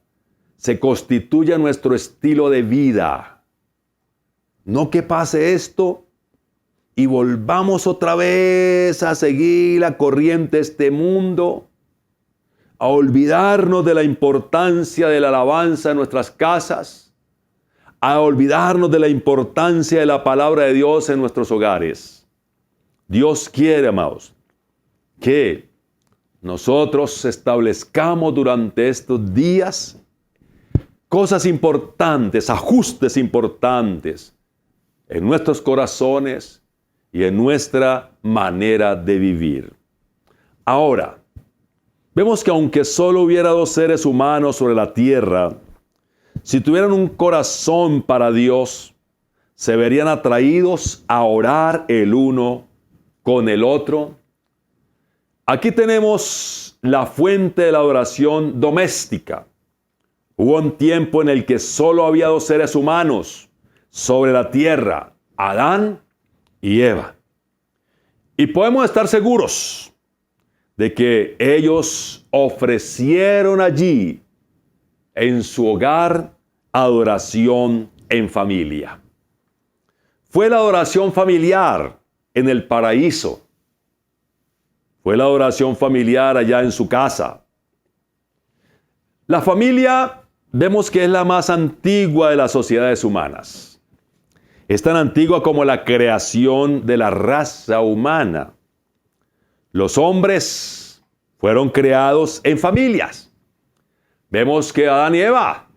se constituya nuestro estilo de vida. No que pase esto y volvamos otra vez a seguir la corriente de este mundo, a olvidarnos de la importancia de la alabanza en nuestras casas, a olvidarnos de la importancia de la palabra de Dios en nuestros hogares. Dios quiere, amados, que nosotros establezcamos durante estos días cosas importantes, ajustes importantes en nuestros corazones y en nuestra manera de vivir. Ahora, vemos que aunque solo hubiera dos seres humanos sobre la tierra, si tuvieran un corazón para Dios, se verían atraídos a orar el uno con el otro. Aquí tenemos la fuente de la adoración doméstica. Hubo un tiempo en el que solo había dos seres humanos sobre la tierra, Adán y Eva. Y podemos estar seguros de que ellos ofrecieron allí, en su hogar, adoración en familia. Fue la adoración familiar en el paraíso. Fue la adoración familiar allá en su casa. La familia, vemos que es la más antigua de las sociedades humanas. Es tan antigua como la creación de la raza humana. Los hombres fueron creados en familias. Vemos que Adán y Eva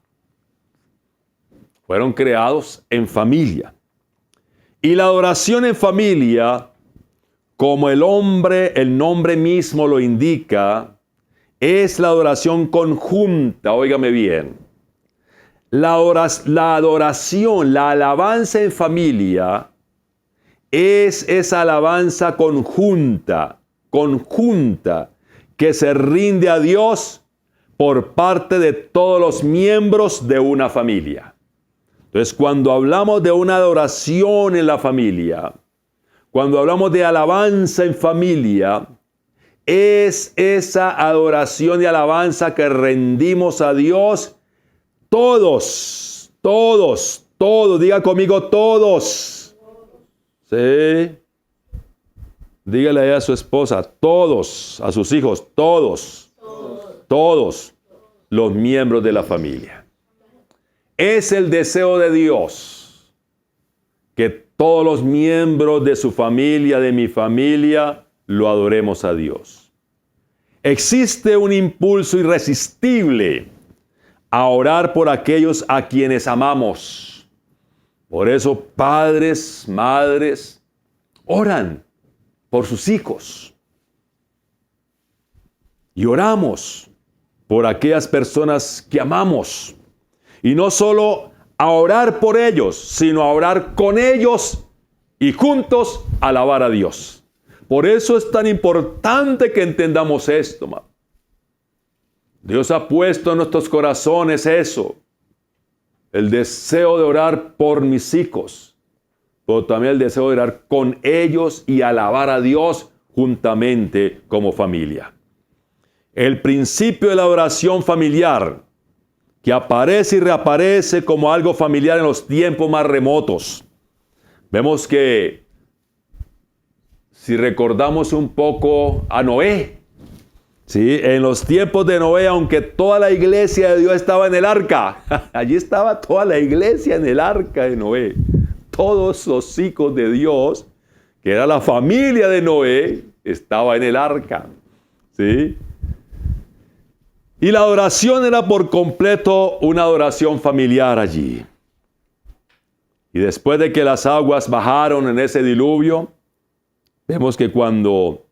fueron creados en familia. Y la adoración en familia, como el nombre mismo lo indica, es la adoración conjunta. Óigame bien. La adoración, la alabanza en familia, es esa alabanza conjunta, que se rinde a Dios por parte de todos los miembros de una familia. Entonces, cuando hablamos de una adoración en la familia, cuando hablamos de alabanza en familia, es esa adoración y alabanza que rendimos a Dios todos, diga conmigo todos. ¿Sí? Dígale a su esposa, todos, a sus hijos, todos los miembros de la familia. Es el deseo de Dios que todos los miembros de su familia, de mi familia, lo adoremos a Dios. Existe un impulso irresistible a orar por aquellos a quienes amamos. Por eso, padres, madres, oran por sus hijos. Y oramos por aquellas personas que amamos. Y no solo a orar por ellos, sino a orar con ellos y juntos alabar a Dios. Por eso es tan importante que entendamos esto, hermano. Dios ha puesto en nuestros corazones eso. El deseo de orar por mis hijos, pero también el deseo de orar con ellos y alabar a Dios juntamente como familia. El principio de la oración familiar, que aparece y reaparece como algo familiar en los tiempos más remotos. Vemos que, si recordamos un poco a Noé, ¿sí? En los tiempos de Noé, aunque toda la iglesia de Dios estaba en el arca, allí estaba toda la iglesia en el arca de Noé. Todos los hijos de Dios, que era la familia de Noé, estaba en el arca, ¿sí? Y la adoración era por completo una adoración familiar allí. Y después de que las aguas bajaron en ese diluvio, vemos que cuando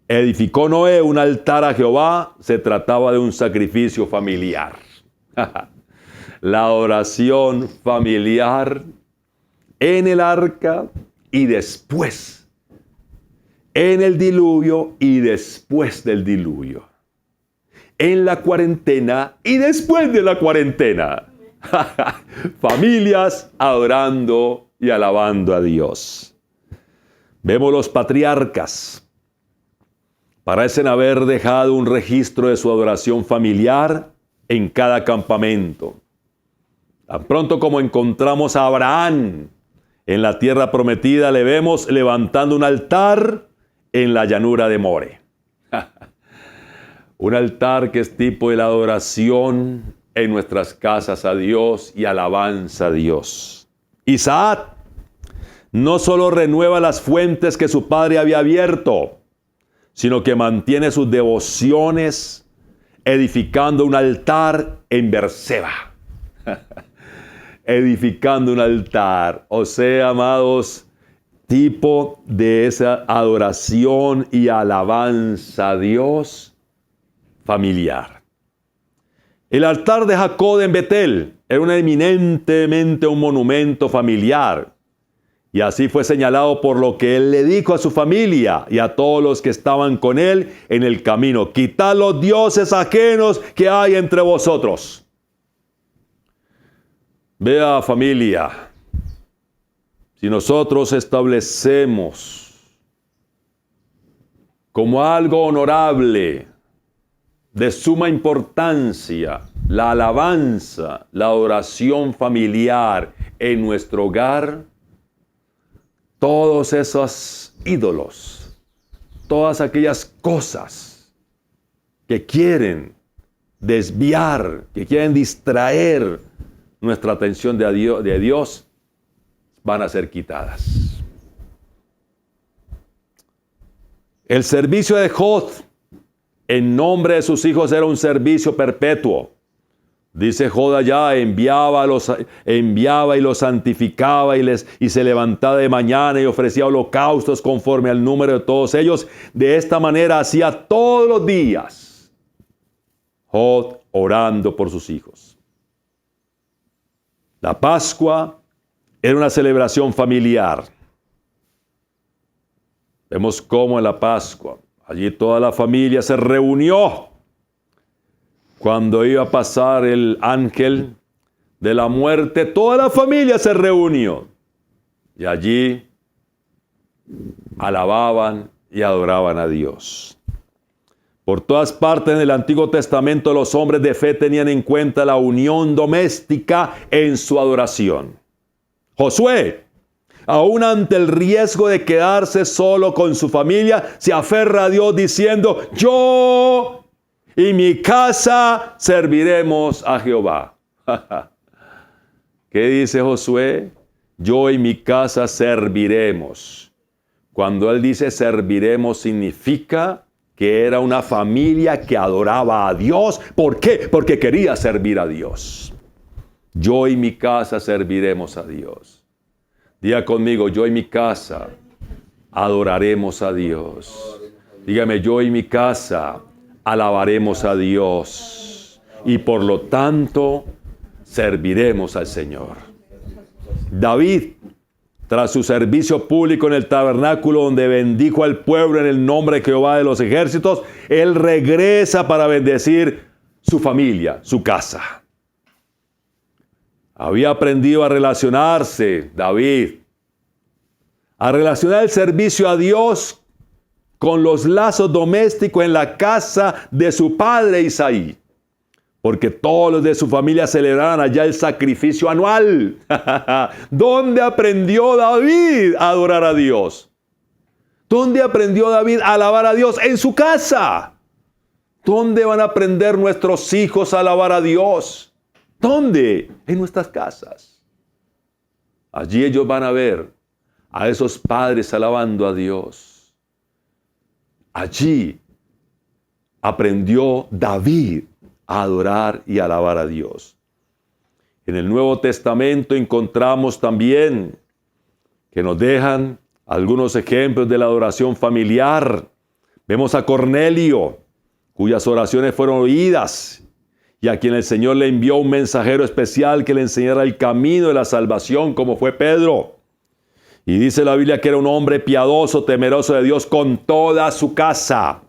edificó Noé un altar a Jehová, se trataba de un sacrificio familiar. La adoración familiar en el arca y después, en el diluvio y después del diluvio. En la cuarentena y después de la cuarentena. Familias adorando y alabando a Dios. Vemos los patriarcas. Parecen haber dejado un registro de su adoración familiar en cada campamento. Tan pronto como encontramos a Abraham en la tierra prometida, le vemos levantando un altar en la llanura de More. Un altar que es tipo de la adoración en nuestras casas a Dios y alabanza a Dios. Isaac no solo renueva las fuentes que su padre había abierto, sino que mantiene sus devociones edificando un altar en Berseba. Edificando un altar. O sea, amados, tipo de esa adoración y alabanza a Dios familiar. El altar de Jacob en Betel era eminentemente un monumento familiar. Y así fue señalado por lo que él le dijo a su familia y a todos los que estaban con él en el camino: quitad los dioses ajenos que hay entre vosotros. Vea, familia, si nosotros establecemos como algo honorable, de suma importancia, la alabanza, la adoración familiar en nuestro hogar, todos esos ídolos, todas aquellas cosas que quieren desviar, que quieren distraer nuestra atención de Dios, van a ser quitadas. El servicio de Job en nombre de sus hijos era un servicio perpetuo. Dice Job allá, enviaba y los santificaba y se levantaba de mañana y ofrecía holocaustos conforme al número de todos ellos. De esta manera hacía todos los días Job orando por sus hijos. La Pascua era una celebración familiar. Vemos cómo en la Pascua, allí toda la familia se reunió. Cuando iba a pasar el ángel de la muerte, toda la familia se reunió. Y allí alababan y adoraban a Dios. Por todas partes en el Antiguo Testamento los hombres de fe tenían en cuenta la unión doméstica en su adoración. Josué, aún ante el riesgo de quedarse solo con su familia, se aferra a Dios diciendo: yo y mi casa serviremos a Jehová. ¿Qué dice Josué? Yo y mi casa serviremos. Cuando él dice serviremos, significa que era una familia que adoraba a Dios. ¿Por qué? Porque quería servir a Dios. Yo y mi casa serviremos a Diga conmigo: yo y mi casa adoraremos a Dios. Dígame, yo y mi casa alabaremos a Dios y por lo tanto serviremos al Señor. David, tras su servicio público en el tabernáculo donde bendijo al pueblo en el nombre de Jehová de los ejércitos, él regresa para bendecir su familia, su casa. Había aprendido a relacionarse, David, a relacionar el servicio a Dios con los lazos domésticos en la casa de su padre Isaí. Porque todos los de su familia celebraban allá el sacrificio anual. ¿Dónde aprendió David a adorar a Dios? ¿Dónde aprendió David a alabar a Dios? En su casa. ¿Dónde van a aprender nuestros hijos a alabar a Dios? ¿Dónde? En nuestras casas. Allí ellos van a ver a esos padres alabando a Dios. Allí aprendió David a adorar y alabar a Dios. En el Nuevo Testamento encontramos también que nos dejan algunos ejemplos de la adoración familiar. Vemos a Cornelio, cuyas oraciones fueron oídas, y a quien el Señor le envió un mensajero especial que le enseñara el camino de la salvación, como fue Pedro. Y dice la Biblia que era un hombre piadoso, temeroso de Dios con toda su casa,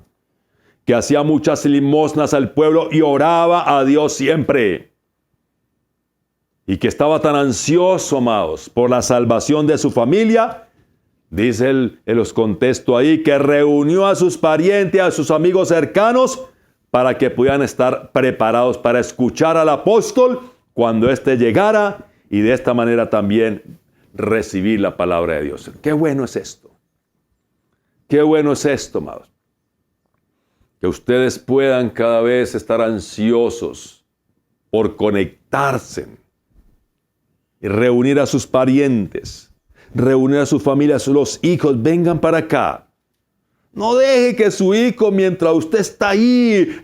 que hacía muchas limosnas al pueblo y oraba a Dios siempre. Y que estaba tan ansioso, amados, por la salvación de su familia, dice él, en los contextos ahí, que reunió a sus parientes, a sus amigos cercanos, para que pudieran estar preparados para escuchar al apóstol cuando éste llegara y de esta manera también recibir la palabra de Dios. Qué bueno es esto. Qué bueno es esto, amados. Que ustedes puedan cada vez estar ansiosos por conectarse y reunir a sus parientes, reunir a sus familias, los hijos, vengan para acá. No deje que su hijo, mientras usted está ahí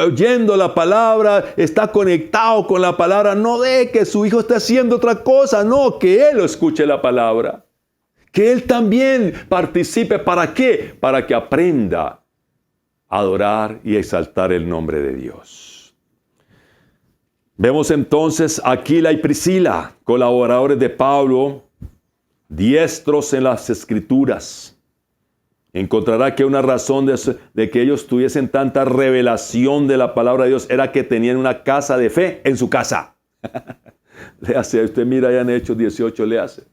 oyendo la palabra, está conectado con la palabra, no deje que su hijo esté haciendo otra cosa, no, que él escuche la palabra. Que él también participe. ¿Para qué? Para que aprenda a adorar y exaltar el nombre de Dios. Vemos entonces a Aquila y Priscila, colaboradores de Pablo, diestros en las Escrituras. Encontrará que una razón de que ellos tuviesen tanta revelación de la palabra de Dios era que tenían una casa de fe en su casa. Léase, usted mira allá en Hechos 18, léase.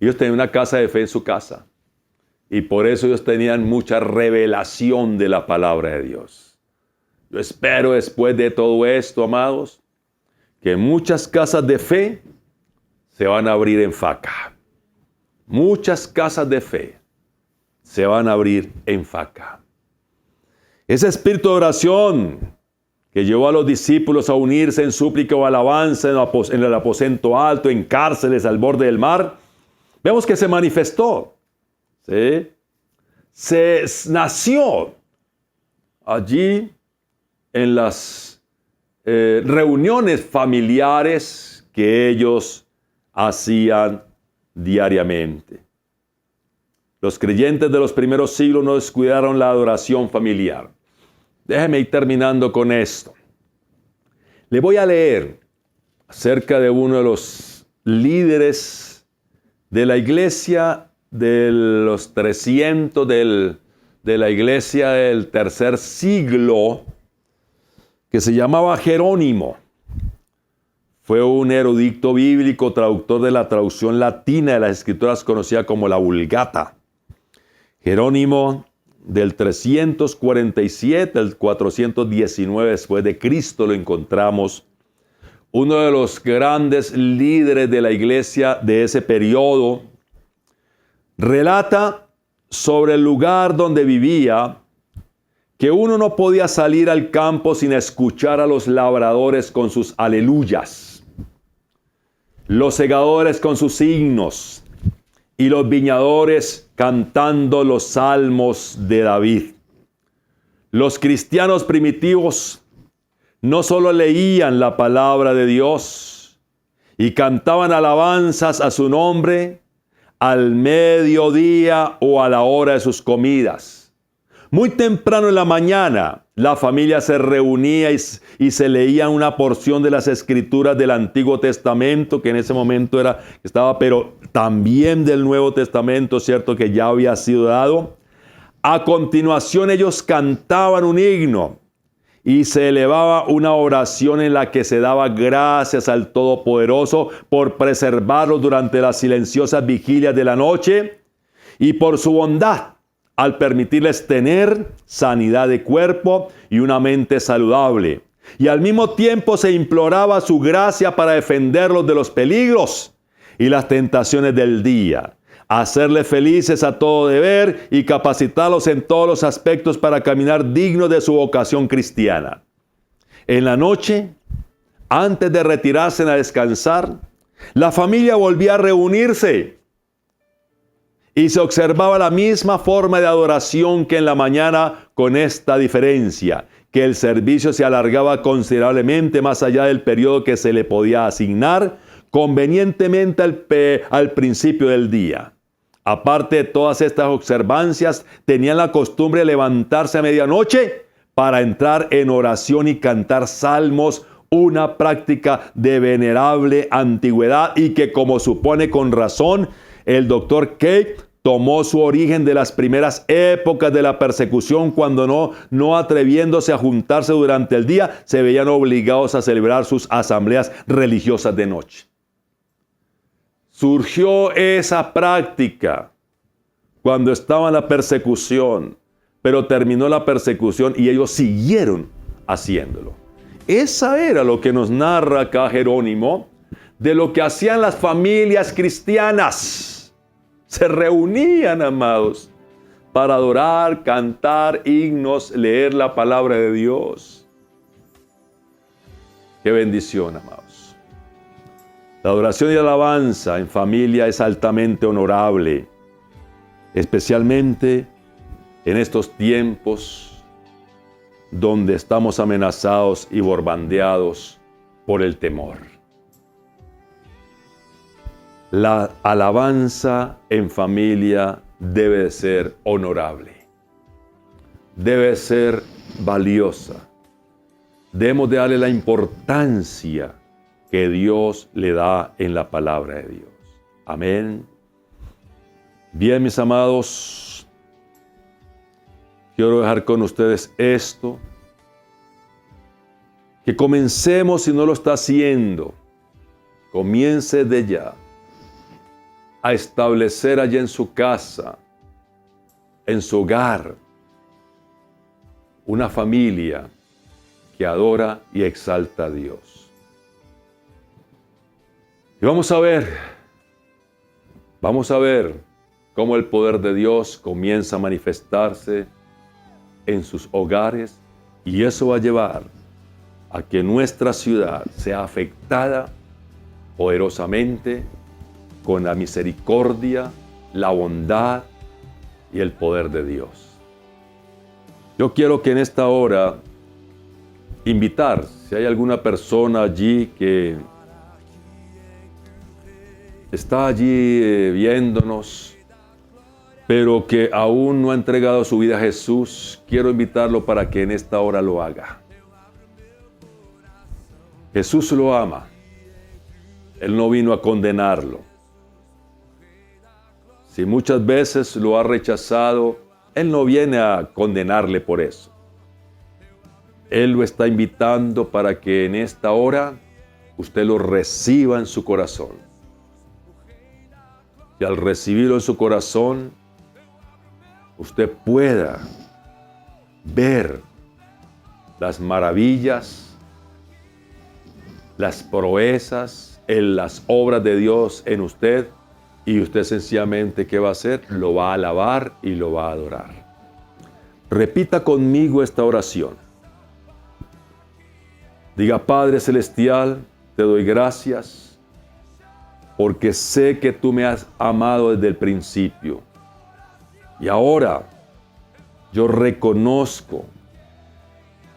Ellos tenían una casa de fe en su casa. Y por eso ellos tenían mucha revelación de la palabra de Dios. Yo espero después de todo esto, amados, que muchas casas de fe se van a abrir en Faca. Muchas casas de fe se van a abrir en Faca. Ese espíritu de oración que llevó a los discípulos a unirse en súplica o alabanza en el aposento alto, en cárceles al borde del mar, vemos que se manifestó. ¿Sí? Se nació allí en las reuniones familiares que ellos hacían diariamente. Los creyentes de los primeros siglos no descuidaron la adoración familiar. Déjeme ir terminando con esto. Le voy a leer acerca de uno de los líderes de la iglesia de los 300 de la iglesia del tercer siglo, que se llamaba Jerónimo. Fue un erudito bíblico, traductor de la traducción latina de las escrituras conocida como la Vulgata. Jerónimo, del 347 al 419 después de Cristo lo encontramos. Uno de los grandes líderes de la iglesia de ese periodo relata sobre el lugar donde vivía que uno no podía salir al campo sin escuchar a los labradores con sus aleluyas, los segadores con sus himnos y los viñadores cantando los salmos de David. Los cristianos primitivos no solo leían la palabra de Dios y cantaban alabanzas a su nombre, al mediodía o a la hora de sus comidas. Muy temprano en la mañana, la familia se reunía y se leía una porción de las escrituras del Antiguo Testamento, que en ese momento estaba, pero también del Nuevo Testamento, cierto, que ya había sido dado. A continuación ellos cantaban un himno y se elevaba una oración en la que se daba gracias al Todopoderoso por preservarlos durante las silenciosas vigilias de la noche y por su bondad al permitirles tener sanidad de cuerpo y una mente saludable. Y al mismo tiempo se imploraba su gracia para defenderlos de los peligros y las tentaciones del día, hacerles felices a todo deber y capacitarlos en todos los aspectos para caminar dignos de su vocación cristiana. En la noche, antes de retirarse a descansar, la familia volvía a reunirse y se observaba la misma forma de adoración que en la mañana, con esta diferencia, que el servicio se alargaba considerablemente más allá del periodo que se le podía asignar convenientemente al principio del día. Aparte de todas estas observancias, tenían la costumbre de levantarse a medianoche para entrar en oración y cantar salmos, una práctica de venerable antigüedad y que, como supone con razón, el doctor Cake tomó su origen de las primeras épocas de la persecución, cuando no atreviéndose a juntarse durante el día, se veían obligados a celebrar sus asambleas religiosas de noche. Surgió esa práctica cuando estaba en la persecución, pero terminó la persecución y ellos siguieron haciéndolo. Esa era lo que nos narra acá Jerónimo de lo que hacían las familias cristianas. Se reunían, amados, para adorar, cantar himnos, leer la palabra de Dios. ¡Qué bendición, amados! La adoración y alabanza en familia es altamente honorable, especialmente en estos tiempos donde estamos amenazados y bombardeados por el temor. La alabanza en familia debe de ser honorable, debe ser valiosa. Debemos de darle la importancia que Dios le da en la palabra de Dios. Amén. Bien, mis amados, quiero dejar con ustedes esto, que comencemos, si no lo está haciendo, comience de ya a establecer allá en su casa, en su hogar, una familia que adora y exalta a Dios. Y vamos a ver cómo el poder de Dios comienza a manifestarse en sus hogares, y eso va a llevar a que nuestra ciudad sea afectada poderosamente con la misericordia, la bondad y el poder de Dios. Yo quiero que en esta hora invitar, si hay alguna persona allí que está allí viéndonos, pero que aún no ha entregado su vida a Jesús, quiero invitarlo para que en esta hora lo haga. Jesús lo ama. Él no vino a condenarlo. Si muchas veces lo ha rechazado, Él no viene a condenarle por eso. Él lo está invitando para que en esta hora usted lo reciba en su corazón. Y al recibirlo en su corazón, usted pueda ver las maravillas, las proezas, en las obras de Dios en usted, y usted sencillamente, ¿qué va a hacer? Lo va a alabar y lo va a adorar. Repita conmigo esta oración. Diga: Padre Celestial, te doy gracias porque sé que tú me has amado desde el principio. Y ahora yo reconozco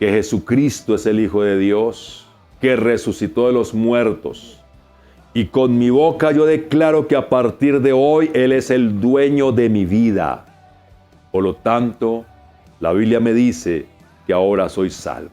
que Jesucristo es el Hijo de Dios, que resucitó de los muertos, Y con mi boca yo declaro que a partir de hoy Él es el dueño de mi vida. Por lo tanto, la Biblia me dice que ahora soy salvo.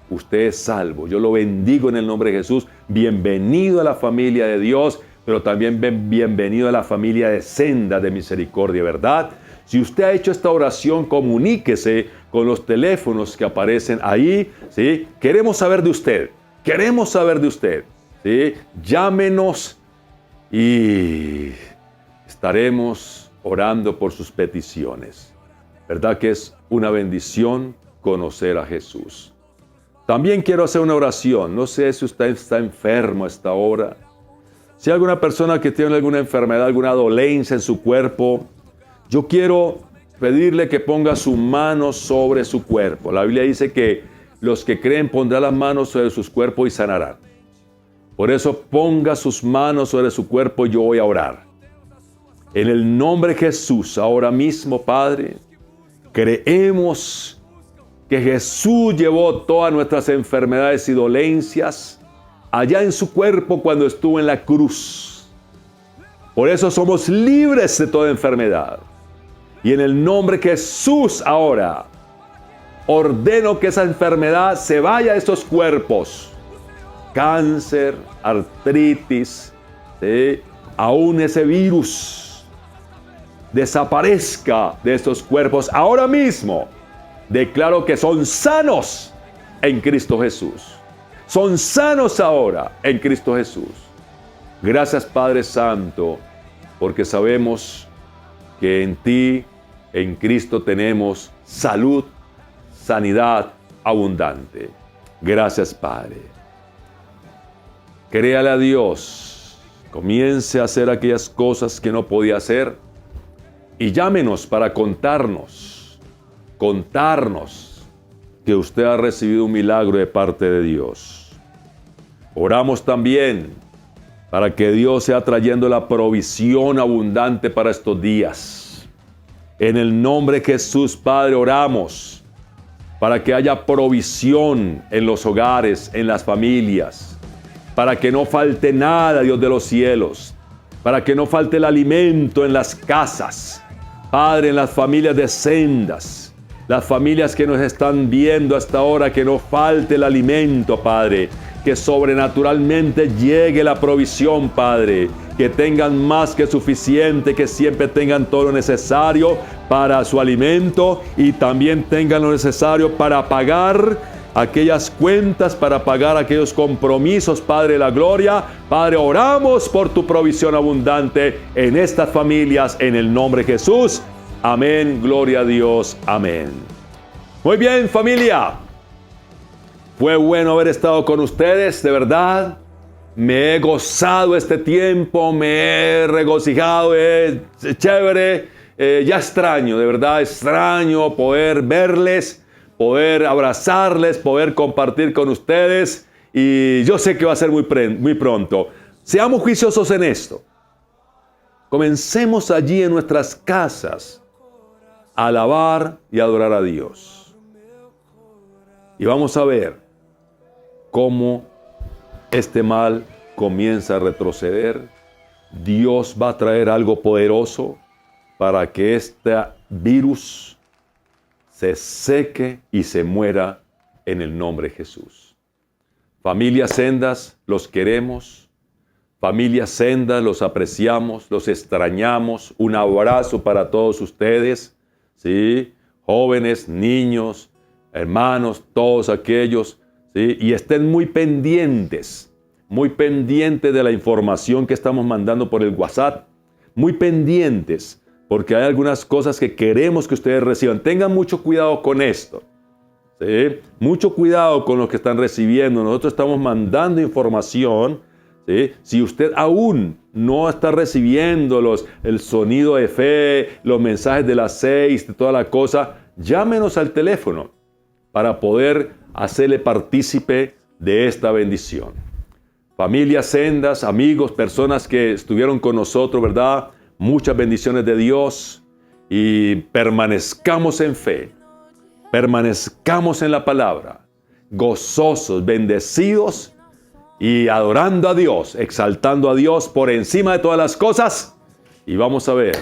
Usted es salvo. Yo lo bendigo en el nombre de Jesús. Bienvenido a la familia de Dios, pero también bienvenido a la familia de Senda de Misericordia, ¿verdad? Si usted ha hecho esta oración, comuníquese con los teléfonos que aparecen ahí, ¿sí? Queremos saber de usted. Queremos saber de usted. ¿Sí? Llámenos y estaremos orando por sus peticiones. ¿Verdad que es una bendición conocer a Jesús? También quiero hacer una oración. No sé si usted está enfermo a esta hora. Si hay alguna persona que tiene alguna enfermedad, alguna dolencia en su cuerpo, yo quiero pedirle que ponga su mano sobre su cuerpo. La Biblia dice que los que creen pondrán las manos sobre sus cuerpos y sanarán. Por eso ponga sus manos sobre su cuerpo y yo voy a orar. En el nombre de Jesús, ahora mismo, Padre, creemos que Jesús llevó todas nuestras enfermedades y dolencias allá en su cuerpo cuando estuvo en la cruz. Por eso somos libres de toda enfermedad. Y en el nombre de Jesús ahora, ordeno que esa enfermedad se vaya de estos cuerpos. Cáncer, artritis, ¿sí? Aún ese virus desaparezca de estos cuerpos ahora mismo. Declaro que son sanos en Cristo Jesús. Son sanos ahora en Cristo Jesús. Gracias, Padre Santo, porque sabemos que en ti, en Cristo, tenemos salud, sanidad abundante. Gracias, Padre. Créale a Dios, comience a hacer aquellas cosas que no podía hacer y llámenos para contarnos que usted ha recibido un milagro de parte de Dios. Oramos también para que Dios sea trayendo la provisión abundante para estos días. En el nombre de Jesús, Padre, oramos para que haya provisión en los hogares, en las familias, para que no falte nada, Dios de los cielos, para que no falte el alimento en las casas, Padre, en las familias de Sendas, las familias que nos están viendo hasta ahora, que no falte el alimento, Padre, que sobrenaturalmente llegue la provisión, Padre, que tengan más que suficiente, que siempre tengan todo lo necesario para su alimento y también tengan lo necesario para pagar aquellas cuentas, para pagar aquellos compromisos, Padre de la gloria. Padre, oramos por tu provisión abundante en estas familias, en el nombre de Jesús. Amén, gloria a Dios, amén. Muy bien, familia. Fue bueno haber estado con ustedes, de verdad. Me he gozado este tiempo, me he regocijado, es chévere. Ya extraño, de verdad extraño poder verles, poder abrazarles, poder compartir con ustedes, y yo sé que va a ser muy pronto. Seamos juiciosos en esto. Comencemos allí en nuestras casas a alabar y adorar a Dios. Y vamos a ver cómo este mal comienza a retroceder. Dios va a traer algo poderoso para que este virus se seque y se muera en el nombre de Jesús. Familia Sendas, los queremos. Familia Sendas, los apreciamos, los extrañamos. Un abrazo para todos ustedes, ¿sí? Jóvenes, niños, hermanos, todos aquellos, ¿sí? Y estén muy pendientes de la información que estamos mandando por el WhatsApp, muy pendientes, porque hay algunas cosas que queremos que ustedes reciban. Tengan mucho cuidado con esto, ¿sí? Mucho cuidado con lo que están recibiendo. Nosotros estamos mandando información, ¿sí? Si usted aún no está recibiendo el sonido de fe, los mensajes de las 6, de toda la cosa, llámenos al teléfono para poder hacerle partícipe de esta bendición. Familias Sendas, amigos, personas que estuvieron con nosotros, ¿verdad? Muchas bendiciones de Dios, y permanezcamos en fe, permanezcamos en la palabra, gozosos, bendecidos, y adorando a Dios, exaltando a Dios por encima de todas las cosas. Y vamos a ver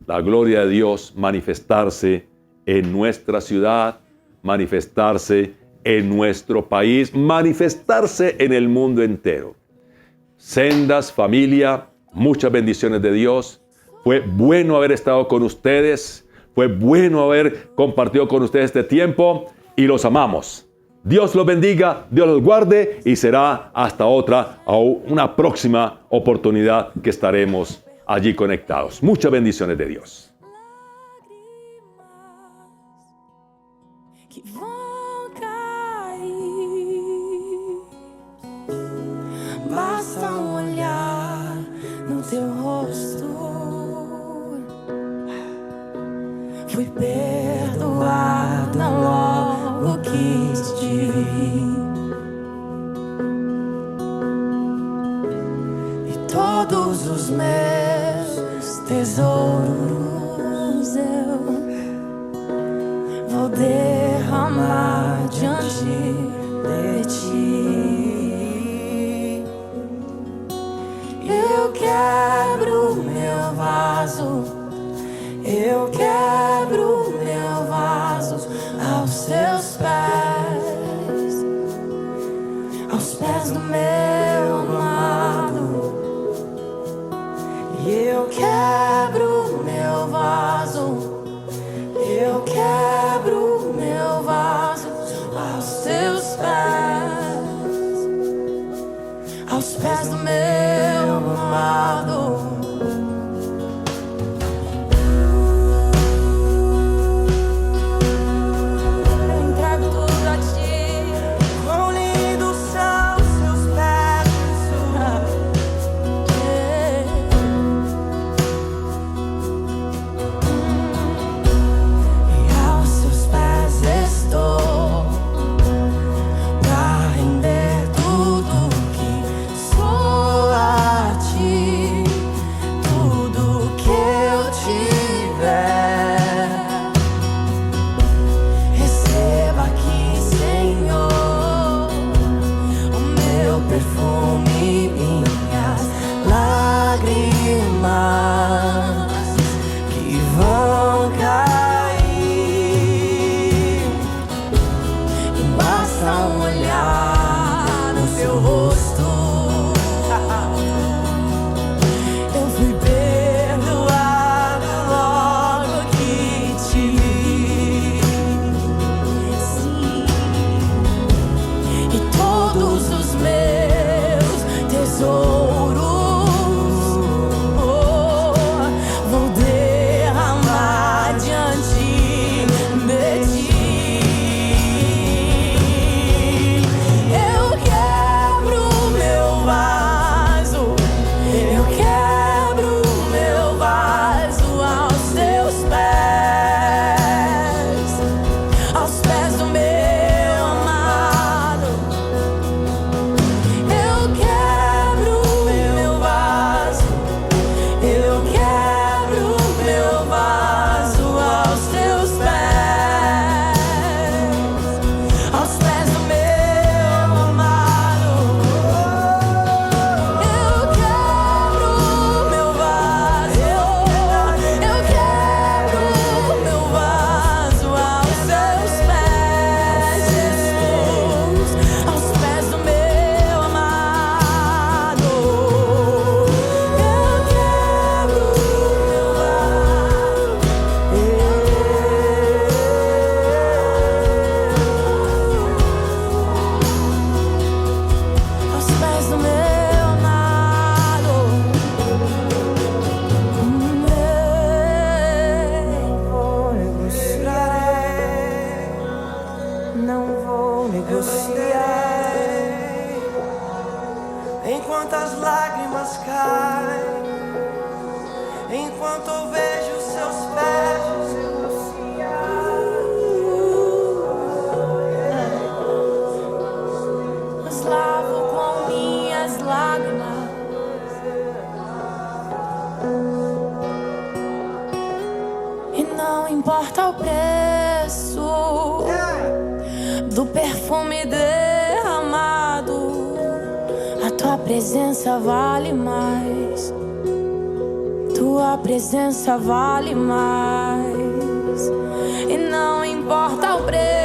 la gloria de Dios manifestarse en nuestra ciudad, manifestarse en nuestro país, manifestarse en el mundo entero. Sendas, familia, muchas bendiciones de Dios. Fue bueno haber estado con ustedes. Fue bueno haber compartido con ustedes este tiempo y los amamos. Dios los bendiga, Dios los guarde y será hasta una próxima oportunidad que estaremos allí conectados. Muchas bendiciones de Dios. Que vão cair, basta olhar no teu rosto. Fui perdoada logo que te vi, e todos os meus tesouros eu vou derramar diante de ti. Eu quebro meu vaso, eu quebro meu vaso aos seus pés do meu amado. E eu quebro meu vaso, eu quebro meu vaso aos seus pés do meu amado. Enquanto as lágrimas caem, enquanto eu vejo seus pés, os lavo com minhas lágrimas. E não importa o preço do perfume derramado, Tua presença vale mais. Tua presença vale mais. E não importa o preço.